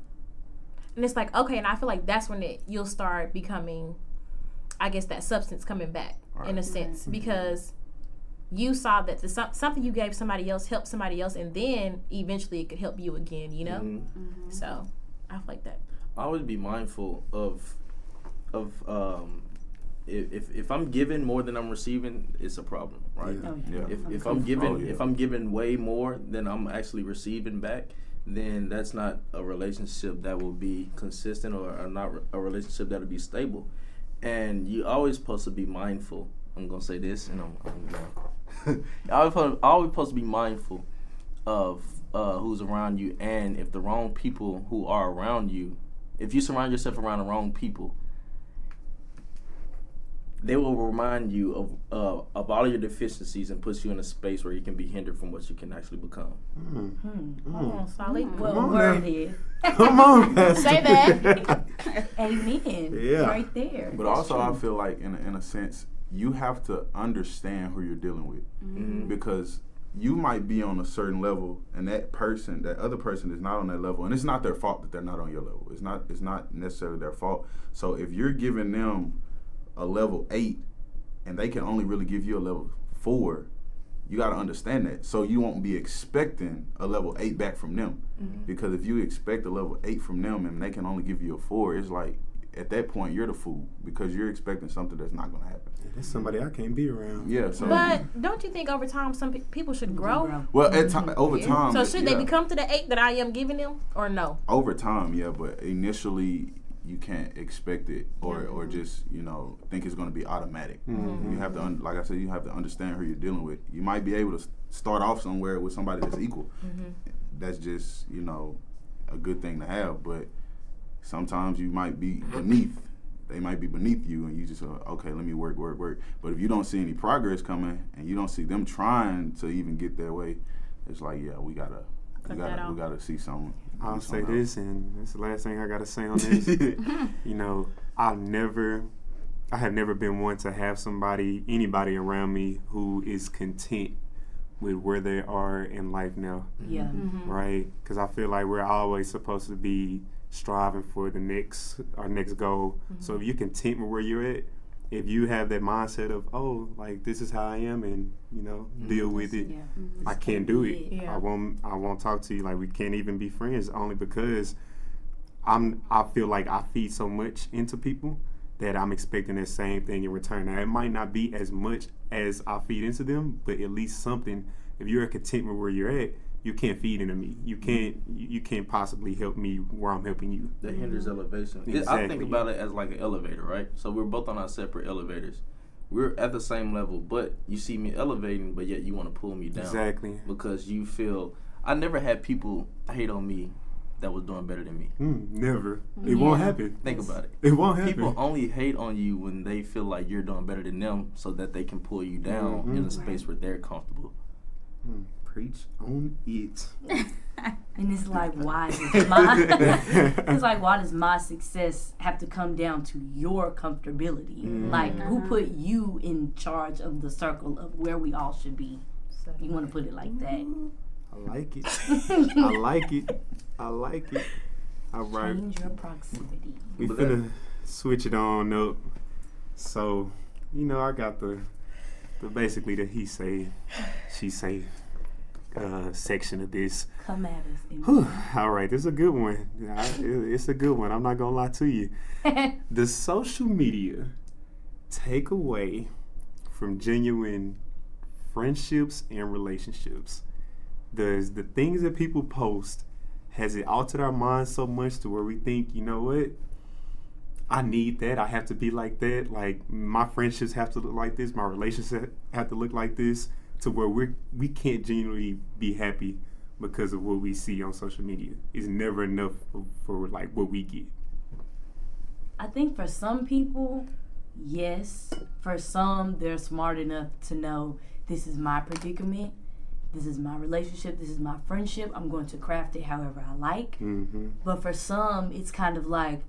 And it's like, okay, and I feel like that's when you'll start becoming, I guess, that substance coming back in a sense. Because you saw that something you gave somebody else helped somebody else, and then eventually it could help you again, So I feel like that. I always be mindful of if I'm giving more than I'm receiving, it's a problem, right? If I'm giving way more than I'm actually receiving back, then that's not a relationship that will be consistent or not a relationship that will be stable. And you always supposed to be mindful. I'm gonna say this, and I'm always supposed to be mindful of who's around you, and if the wrong people who are around you, if you surround yourself around the wrong people, they will remind you of all your deficiencies and put you in a space where you can be hindered from what you can actually become. Solid. Well worded. Come on, Pastor. Say that. Amen. Yeah. Right there. But That's also, true. I feel like in a sense, you have to understand who you're dealing with, because you might be on a certain level, and that other person is not on that level, and it's not their fault that they're not on your level. It's not necessarily their fault. So if you're giving them a level 8, and they can only really give you a level 4, you got to understand that. So you won't be expecting a level 8 back from them, because if you expect a level 8 from them and they can only give you a 4, it's like at that point you're the fool, because you're expecting something that's not going to happen. That's somebody I can't be around. Yeah. So But don't you think over time some people should grow? well, over time. So should they become to the 8 that I am giving them, or no? Over time, yeah, but initially you can't expect it or just think it's going to be automatic. You have to like I said, you have to understand who you're dealing with. You might be able to start off somewhere with somebody that's equal. That's just a good thing to have, but sometimes you might be beneath. They might be beneath you, and you just okay, let me work. But if you don't see any progress coming, and you don't see them trying to even get their way, it's like, yeah, we gotta see something. I'll say this, and it's the last thing I gotta say on this. I have never been one to have anybody around me who is content with where they are in life now. Yeah. Right? Because I feel like we're always supposed to be striving for our next goal. So if you're content with where you're at, if you have that mindset of, like this is how I am, and deal with it, I can't do it. Yeah. I won't talk to you. Like, we can't even be friends, only because I feel like I feed so much into people that I'm expecting that same thing in return. Now, it might not be as much as I feed into them, but at least something. If you're content with where you're at, you can't feed into me. You can't possibly help me where I'm helping you. That hinders elevation. Exactly. I think about it as like an elevator, right? So we're both on our separate elevators. We're at the same level, but you see me elevating, but yet you want to pull me down. Exactly. Because you feel, I never had people hate on me that was doing better than me. Never. It won't happen. Think about it. It won't happen. People only hate on you when they feel like you're doing better than them, so that they can pull you down in a space where they're comfortable. Preach on it. And it's like, why does my success have to come down to your comfortability? Like, who put you in charge of the circle of where we all should be? You want to put it like that? I like it. I like it. I like it. All right. Change your proximity. We finna switch it on up. So, I got the basically the he say, she say section of this. Come at us. All right, this is a good one. It's a good one. I'm not gonna lie to you. Does social media take away from genuine friendships and relationships? Does the things that people post, has it altered our minds so much to where we think, you know what, I need that, I have to be like that, like my friendships have to look like this, my relationships have to look like this, to where we can't genuinely be happy because of what we see on social media. It's never enough for like what we get. I think for some people, yes. For some, they're smart enough to know this is my predicament, this is my relationship, this is my friendship. I'm going to craft it however I like. Mm-hmm. But for some, it's kind of like,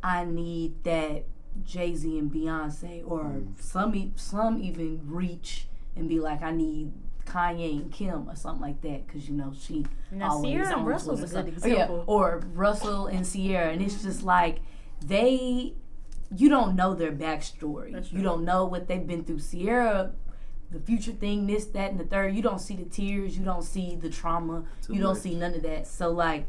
I need that Jay-Z and Beyonce, or some even reach and be like, I need Kanye and Kim or something like that, because you know she now, always Sierra and on Russell's a Twitter. good example. Or Russell and Sierra, and it's just like you don't know their backstory. You don't know what they've been through. Sierra, the future thing, this, that, and the third. You don't see the tears. You don't see the trauma. You don't see none of that. So like,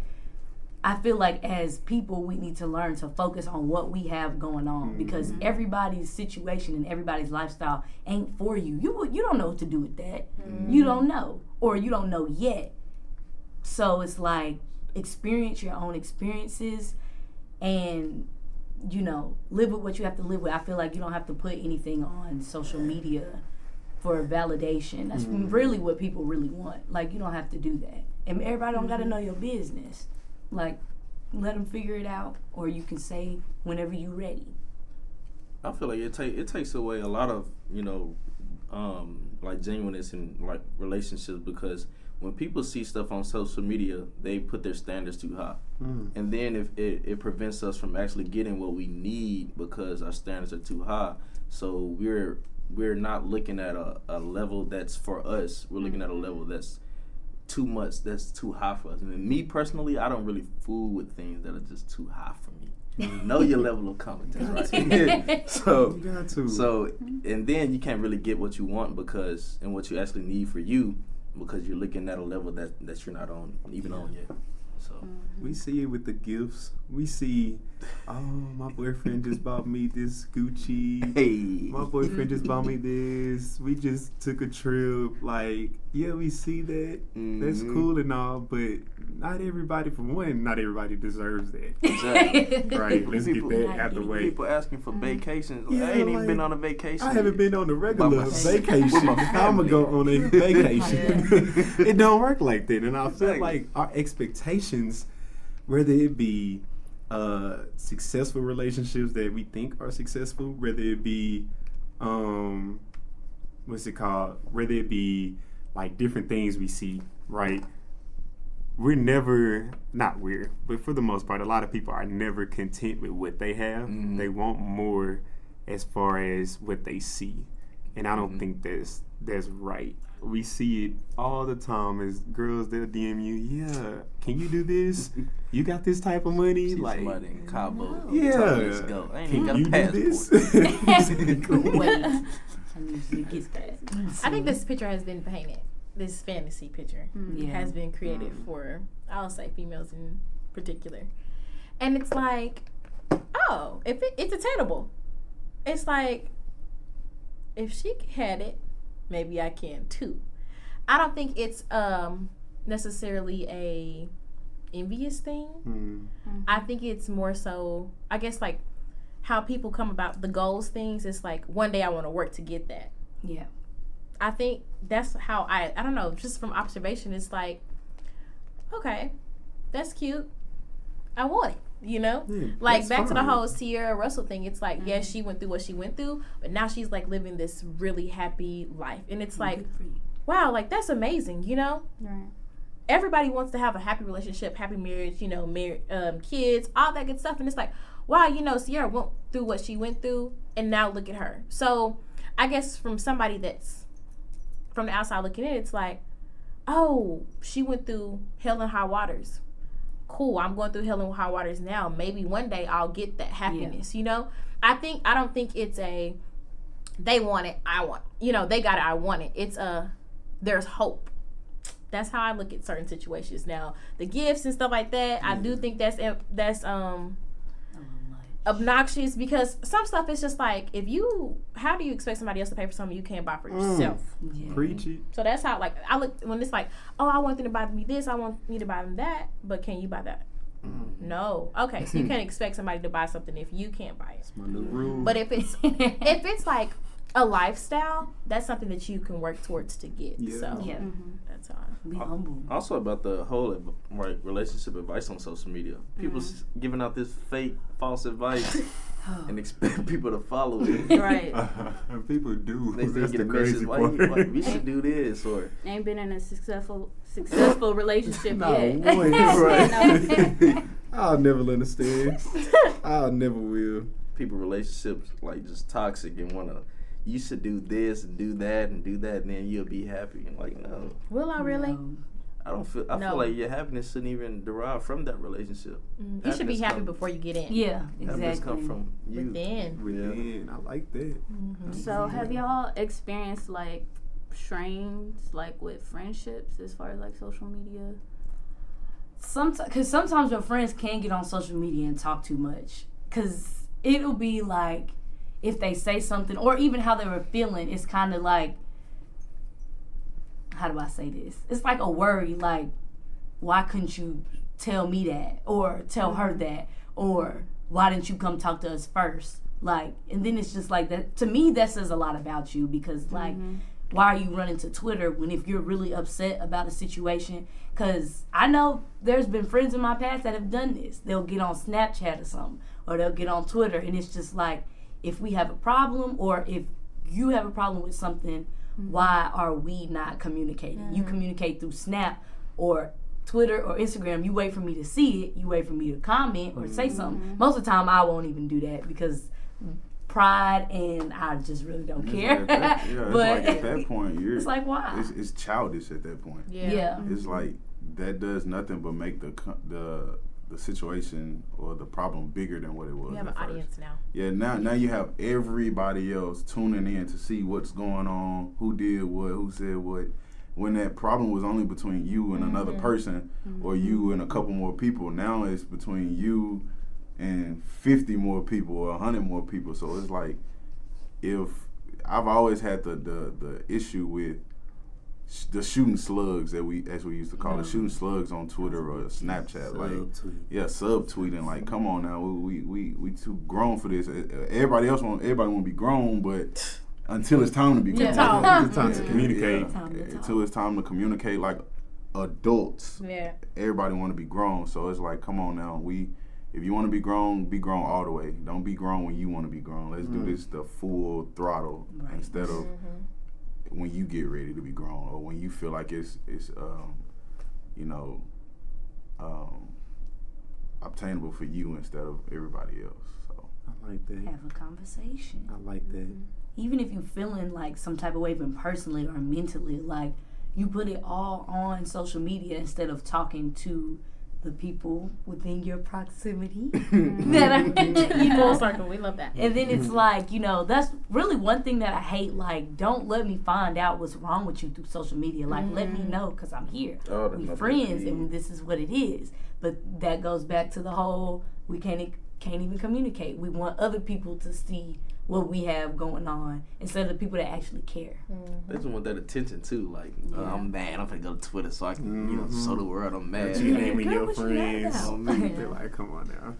I feel like as people, we need to learn to focus on what we have going on, because everybody's situation and everybody's lifestyle ain't for you. You don't know what to do with that. You don't know, or you don't know yet. So it's like, experience your own experiences and, you know, live with what you have to live with. I feel like you don't have to put anything on social media for validation. That's really what people really want. Like, you don't have to do that. And everybody don't got to know your business. Like, let them figure it out, or you can say whenever you're ready. I feel like it takes away a lot of, you know, like genuineness in like relationships, because when people see stuff on social media, they put their standards too high. And then if it prevents us from actually getting what we need because our standards are too high. So we're not looking at a level that's for us. We're looking at a level that's too much, that's too high for us. I mean, me personally, I don't really fool with things that are just too high for me. Know your level of competence, right? So You got to. So, and then you can't really get what you want and what you actually need for you, because you're looking at a level that you're not on yet. So we see it with the gifts. We see, oh, my boyfriend just bought me this Gucci. hey, My boyfriend just bought me this. We just took a trip. Like, yeah, we see that. That's cool and all, but not everybody deserves that. exactly. Right, let's get that out the way. People asking for vacations. Yeah, I ain't even like, been on a vacation. I haven't been on a regular myself. vacation. With my I'm going to go on a vacation. It don't work like that. And I feel Exactly. like our expectations, whether it be successful relationships that we think are successful, whether it be, whether it be like different things we see, right? But for the most part, a lot of people are never content with what they have. They want more as far as what they see. And I don't think that's right. We see it all the time as girls, they'll DM you, yeah, can you do this? You got this type of money? See like, somebody in Cabo. yeah, Let's go. I ain't can even you got a do passport. this? Exactly. Wait, I need to get that. I think this picture has been painted. This fantasy picture has been created for, I'll say, females in particular. And it's like, oh, if it's attainable. It's like, if she had it, maybe I can too. I don't think it's necessarily a envious thing. I think it's more so, I guess, like how people come about the goals things. It's like, one day I want to work to get that. Yeah. I think that's how I don't know, just from observation, it's like, okay, that's cute. I want it, you know? Yeah, like, back to the fine. whole Sierra Russell thing, it's like, yes, she went through what she went through, but now she's, like, living this really happy life. And it's like, wow, like, that's amazing, you know? Right. Everybody wants to have a happy relationship, happy marriage, you know, kids, all that good stuff. And it's like, wow, you know, Sierra went through what she went through, and now look at her. So, I guess from somebody that's from the outside looking in, it's like, oh, she went through hell and high waters. Cool, I'm going through hell and high waters now. Maybe one day I'll get that happiness, you know? I don't think it's a, they want it, I want it. You know, they got it, I want it. It's there's hope. That's how I look at certain situations. Now, the gifts and stuff like that, I do think that's obnoxious, because some stuff is just like, how do you expect somebody else to pay for something you can't buy for yourself? Yeah. Preach it. So that's how, like, I look when it's like, oh, I want them to buy me this, I want me to buy them that, but can you buy that? No. Okay, so you can't expect somebody to buy something if you can't buy it. My new rule. But if it's like, a lifestyle, that's something that you can work towards to get. Yeah. So Yeah. that's all. Be humble. Also about the whole relationship advice on social media. People giving out this fake, false advice and expect people to follow it. Right. People do. They That's get the a crazy message, part. we should do this, or Ain't been in a successful relationship No, yet. boy, Right. right. I'll never understand. I'll never will. people relationships like just toxic and wanna. You should do this and do that and do that, and then you'll be happy. And like, no, Will I really? No. I don't feel. I No. feel like your happiness shouldn't even derive from that relationship. You should be Happiness happy come- before you get in. Yeah, Happiness exactly. come from you. Within. Within, I like that. So have y'all experienced like strains like with friendships as far as like social media? Because sometimes your friends can get on social media and talk too much. Because it'll be like, if they say something, or even how they were feeling, it's kind of like, how do I say this? It's like a worry, like, why couldn't you tell me that? Or tell her that? Or why didn't you come talk to us first? Like, and then it's just like that. To me, that says a lot about you, because like, why are you running to Twitter when if you're really upset about a situation? Because I know there's been friends in my past that have done this. They'll get on Snapchat or something, or they'll get on Twitter, and it's just like, if we have a problem, or if you have a problem with something, why are we not communicating? You communicate through Snap or Twitter or Instagram. You wait for me to see it. You wait for me to comment or say something. Most of the time, I won't even do that because pride, and I just really don't care. It's like at that point, it's like, why? It's childish at that point. Yeah. It's like that does nothing but make the situation or the problem bigger than what it was. You have an at first. audience now. Yeah, now you have everybody else tuning in to see what's going on, who did what, who said what. When that problem was only between you and another person, or you and a couple more people, now it's between you and 50 more people or 100 more people. So it's like, if I've always had the issue with the shooting slugs as we used to call it, shooting slugs on Twitter or Snapchat, subtweeting. Like, come on now, we too grown for this. Everybody want to be grown, but until it's time to be grown, It's time to communicate. Until it's time to communicate like adults. Yeah. Everybody want to be grown, so it's like, come on now, if you want to be grown all the way. Don't be grown when you want to be grown. Let's do this the full throttle instead of when you get ready to be grown, or when you feel like it's obtainable for you instead of everybody else. So I like that. Have a conversation. I like that. Even if you're feeling like some type of way, even personally or mentally, like, you put it all on social media instead of talking to the people within your proximity that are, Full circle. We love that. And then it's like, that's really one thing that I hate. Like, don't let me find out what's wrong with you through social media. Like, let me know, because I'm here. Oh, that's We not friends, bad. and this is what it is. But that goes back to the whole, we can't even communicate. We want other people to see what we have going on instead of the people that actually care. They just want that attention too. Like, I'm mad. I'm gonna go to Twitter so I can, show the world I'm mad. You naming Girl, your what you mad friends. about? They're like, come on now.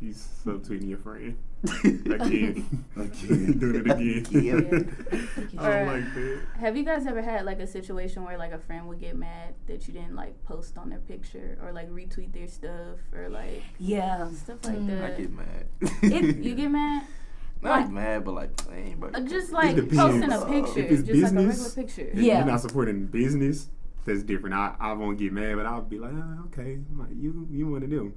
You subtweeting your friend. Again. Doing it again. I don't like that. Have you guys ever had like a situation where like a friend would get mad that you didn't like post on their picture or like retweet their stuff or like Yeah. stuff like that? I get mad. You get mad? Not mad, but like, dang, bro. Just like depends. posting a picture, If it's just like a regular business, picture. If Yeah. you're not supporting business, that's different. I won't get mad, but I'll be like, okay, like you one of them.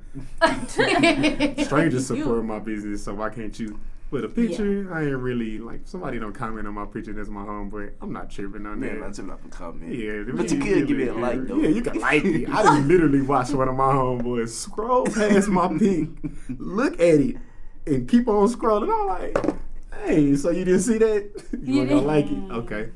Strangers support my business, so why can't you put a picture? I ain't really like, somebody don't comment on my picture that's my homeboy. I'm not tripping on Man, that. that's enough to comment. Yeah, But you could give it a like, though. Yeah, you can like it. I done literally watched one of my homeboys scroll past my pic, look at it, and keep on scrolling. I'm like, hey, so you didn't see that? You weren't gonna like it? Okay.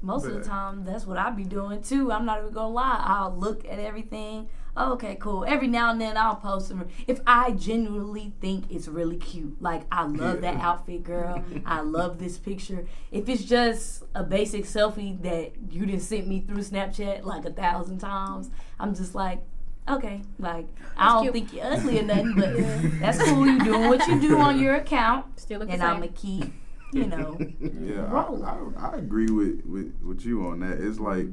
Most of the time, that's what I be doing too. I'm not even gonna lie. I'll look at everything. Oh, okay, cool. Every now and then I'll post them. If I genuinely think it's really cute, like, I love that outfit, girl. I love this picture. If it's just a basic selfie that you done sent me through Snapchat like 1,000 times, I'm just like, okay, like, I don't cute. think you're ugly or nothing, but that's cool. You doing what you do on your account, Still look the and same. I'm gonna keep you know, Yeah, roll. I agree with you on that. It's like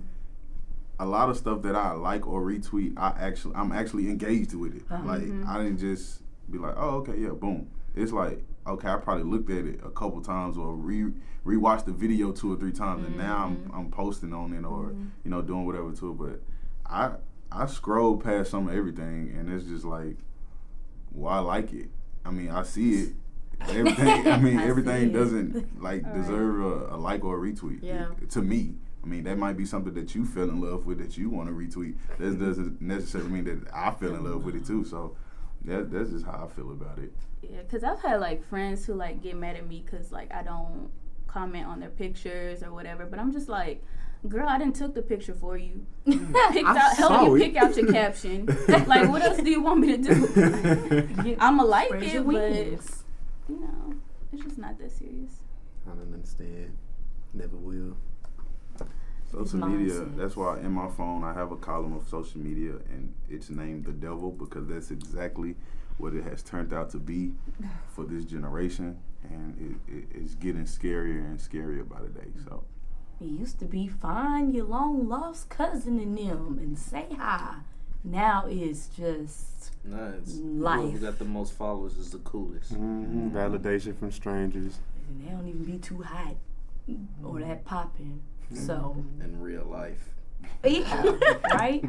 a lot of stuff that I like or retweet, I'm actually engaged with it. Like I didn't just be like, oh, okay, yeah, boom. It's like, okay, I probably looked at it a couple times or rewatched the video 2 or 3 times, and now I'm posting on it or you know doing whatever to it. But I scroll past some of everything, and it's just like, well, I like it. I mean, I see it. Everything. I mean, everything doesn't like deserve a like or a retweet. Yeah. To me, I mean, that might be something that you fell in love with that you want to retweet. That doesn't necessarily mean that I fell in love with it too. So that's just how I feel about it. Yeah, because I've had like friends who like get mad at me because like I don't comment on their pictures or whatever, but I'm just like, girl, I didn't took the picture for you. Help you pick out your caption. Like, what else do you want me to do? I'ma like it, but you know, it's just not that serious. I don't understand. Never will. Social media, that's why in my phone I have a column of social media, and it's named The Devil, because that's exactly what it has turned out to be for this generation, and it's getting scarier and scarier by the day. So it used to be find your long lost cousin in them and say hi. Now it's just life. Whoever got the most followers is the coolest. Validation from strangers. And they don't even be too hot or that popping. So in real life. Yeah, right?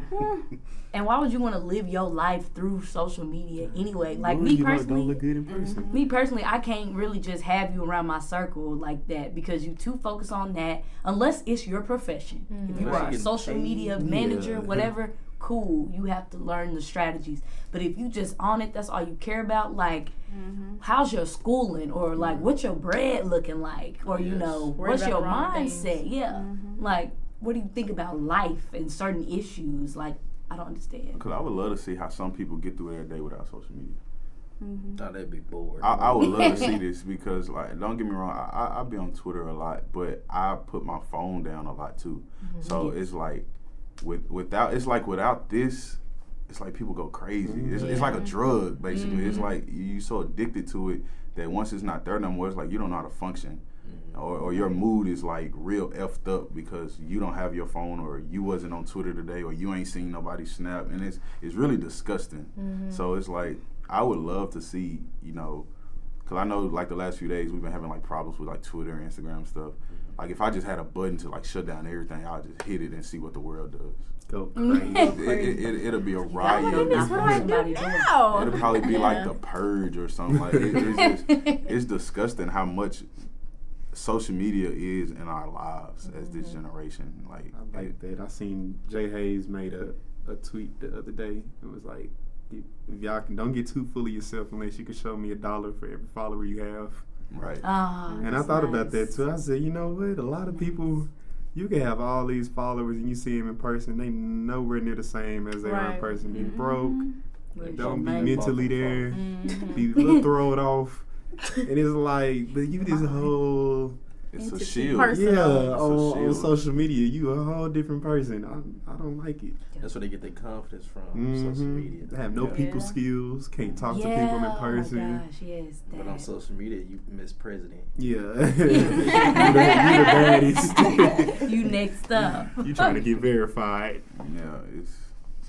And why would you want to live your life through social media anyway? Like me personally, don't look good in person. Me personally, I can't really just have you around my circle like that because you too focused on that. Unless it's your profession. If you are a social media manager, whatever, cool. You have to learn the strategies. But if you just on it, that's all you care about. Like, how's your schooling, or like what's your bread looking like, or you know, what's your mindset? Yeah, like. What do you think about life and certain issues? Like, I don't understand. Because I would love to see how some people get through their day without social media. Thought they'd be bored. I would love to see this because, like, don't get me wrong, I be on Twitter a lot, but I put my phone down a lot too. So it's like, without this, it's like people go crazy. It's like a drug, basically. It's like you're so addicted to it that once it's not there no more, it's like you don't know how to function. Or your mood is like real effed up because you don't have your phone, or you wasn't on Twitter today, or you ain't seen nobody snap, and it's really disgusting. So it's like I would love to see, you know, because I know like the last few days we've been having like problems with like Twitter and Instagram stuff. Like if I just had a button to like shut down everything, I'll just hit it and see what the world does. Go crazy. It'll be a riot. That's what I do now. It'll probably be like The Purge or something. Like it's disgusting how much social media is in our lives as this generation. Like I like that. I seen Jay Hayes made a tweet the other day. It was like, if y'all don't get too full of yourself unless you can show me $1 for every follower you have. Right. And I thought about that too. I said, you know what? A lot of people, you can have all these followers and you see them in person, they nowhere near the same as they are in person. Be broke, don't be mentally there, be a little thrown off. And it's like, but you this whole... It's a shield. On social media, you a whole different person. I don't like it. That's where they get their confidence from, social media. They have no people skills, can't talk to people in person. Oh my gosh, yes. But on social media, you miss president. Yeah. you the baddest. You next up. You trying to get verified. Yeah, it's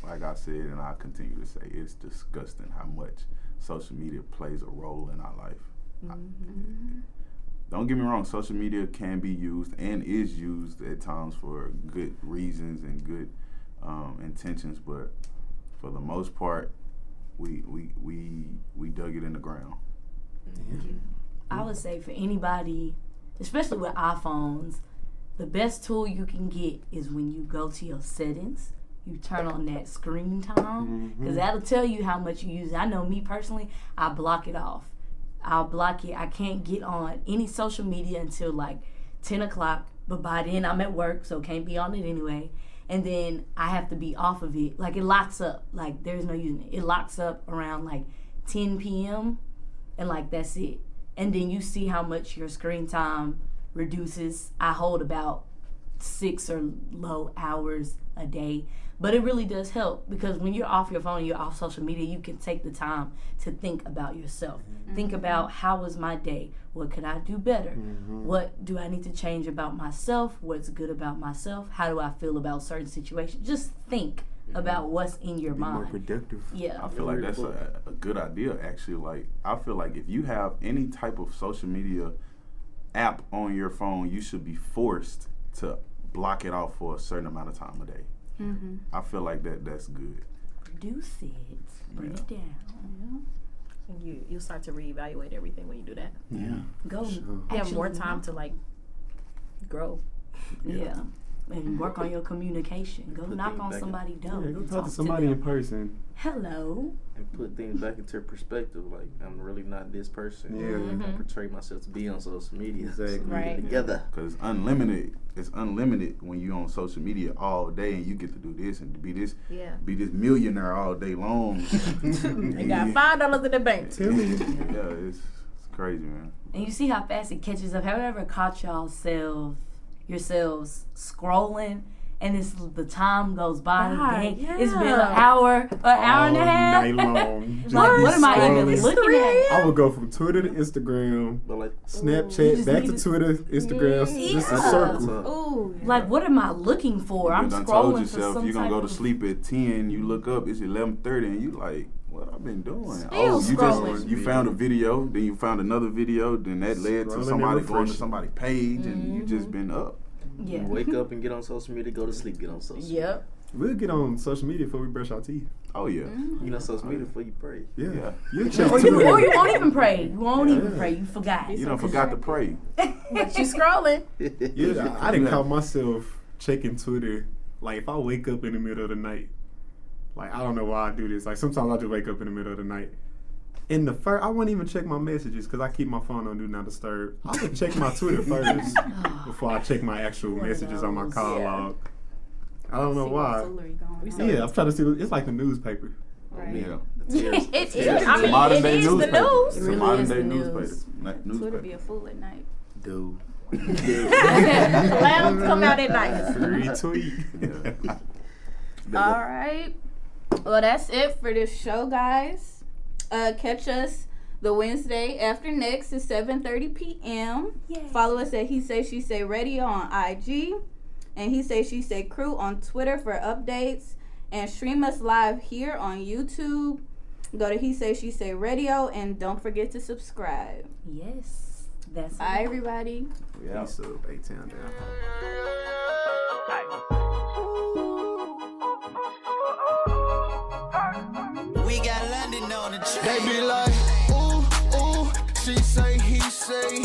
like I said, and I continue to say, it's disgusting how much social media plays a role in our life. Don't get me wrong, social media can be used and is used at times for good reasons and good intentions, but for the most part, we dug it in the ground. I would say for anybody, especially with iPhones, the best tool you can get is when you go to your settings, you turn on that screen time, because that'll tell you how much you use it. I know me personally, I block it off. I'll block it. I can't get on any social media until like 10 o'clock, but by then I'm at work, so can't be on it anyway. And then I have to be off of it. Like it locks up. Like there's no using it. It locks up around like 10 p.m. and like that's it. And then you see how much your screen time reduces. I hold about 6 or low hours a day. But it really does help, because when you're off your phone, you're off social media, you can take the time to think about yourself. Mm-hmm. Think about, how was my day? What could I do better? Mm-hmm. What do I need to change about myself? What's good about myself? How do I feel about certain situations? Just think about what's in your mind. More productive. Yeah. I feel like that's a good idea, actually. Like, I feel like if you have any type of social media app on your phone, you should be forced to block it off for a certain amount of time a day. Mm-hmm. I feel like that's good. Produce it. Bring it down. Yeah. And you'll start to reevaluate everything when you do that. Yeah. Go. You have more time to like grow. Yeah. And work on your communication. Go knock on somebody's door. Yeah, go talk to somebody in person. Hello. And put things back into perspective. Like, I'm really not this person. Yeah. I portray myself to be on social media. Exactly. So we Right. get together. Because it's unlimited when you're on social media all day and you get to do this and be this millionaire all day long. You got $5 in the bank. Tell me. Yeah, it's crazy, man. And you see how fast it catches up. Have you ever caught yourselves scrolling, and the time goes by? It's been an hour and a half. All night long. Like, what am I even looking at? I would go from Twitter to Instagram, But like, Snapchat, back to Twitter, Instagram, just a circle. Ooh. Like, what am I looking for? I'm You done scrolling told for yourself some you're going to go to type of- sleep at 10, you look up, it's 11:30, and you like, what I've been doing? Still scrolling. You found a video, then you found another video, then that led to Scrolling somebody and going to refreshing. somebody's page, and you just been up. Yeah. wake up and get on social media, go to sleep, get on social media. Yep. We'll get on social media before we brush our teeth. Oh, yeah. You know, social media before you pray. Yeah. Yeah. You check Or Twitter. you won't even pray. You won't even pray. You forgot. You done forgot to pray. But you scrolling. Yeah, I didn't call myself checking Twitter. Like, if I wake up in the middle of the night, like, I don't know why I do this. Like, sometimes I just wake up in the middle of the night. I wouldn't even check my messages because I keep my phone on Do Not Disturb. I would check my Twitter first before I check my actual messages on my call log. I don't know why. Yeah, I'm trying to see. It's like the newspaper. Right. Yeah. It is. Yeah. I mean, Modern it day is the newspaper. news. It's It a really modern is day the newspaper. news. Twitter be a fool at night. Dude. Clowns come out at night. Retweet. All right. Well, that's it for this show, guys. Catch us the Wednesday after next at 7:30 p.m. Yay. Follow us at HeSaySheSay Radio on IG and HeSaySheSay Crew on Twitter for updates, and stream us live here on YouTube. Go to HeSaySheSay Radio and don't forget to subscribe. Yes. That's it. Bye, everybody. Yeah. Peace up, A-Town down. We got London on the train. They be like, ooh, ooh, she say, he say,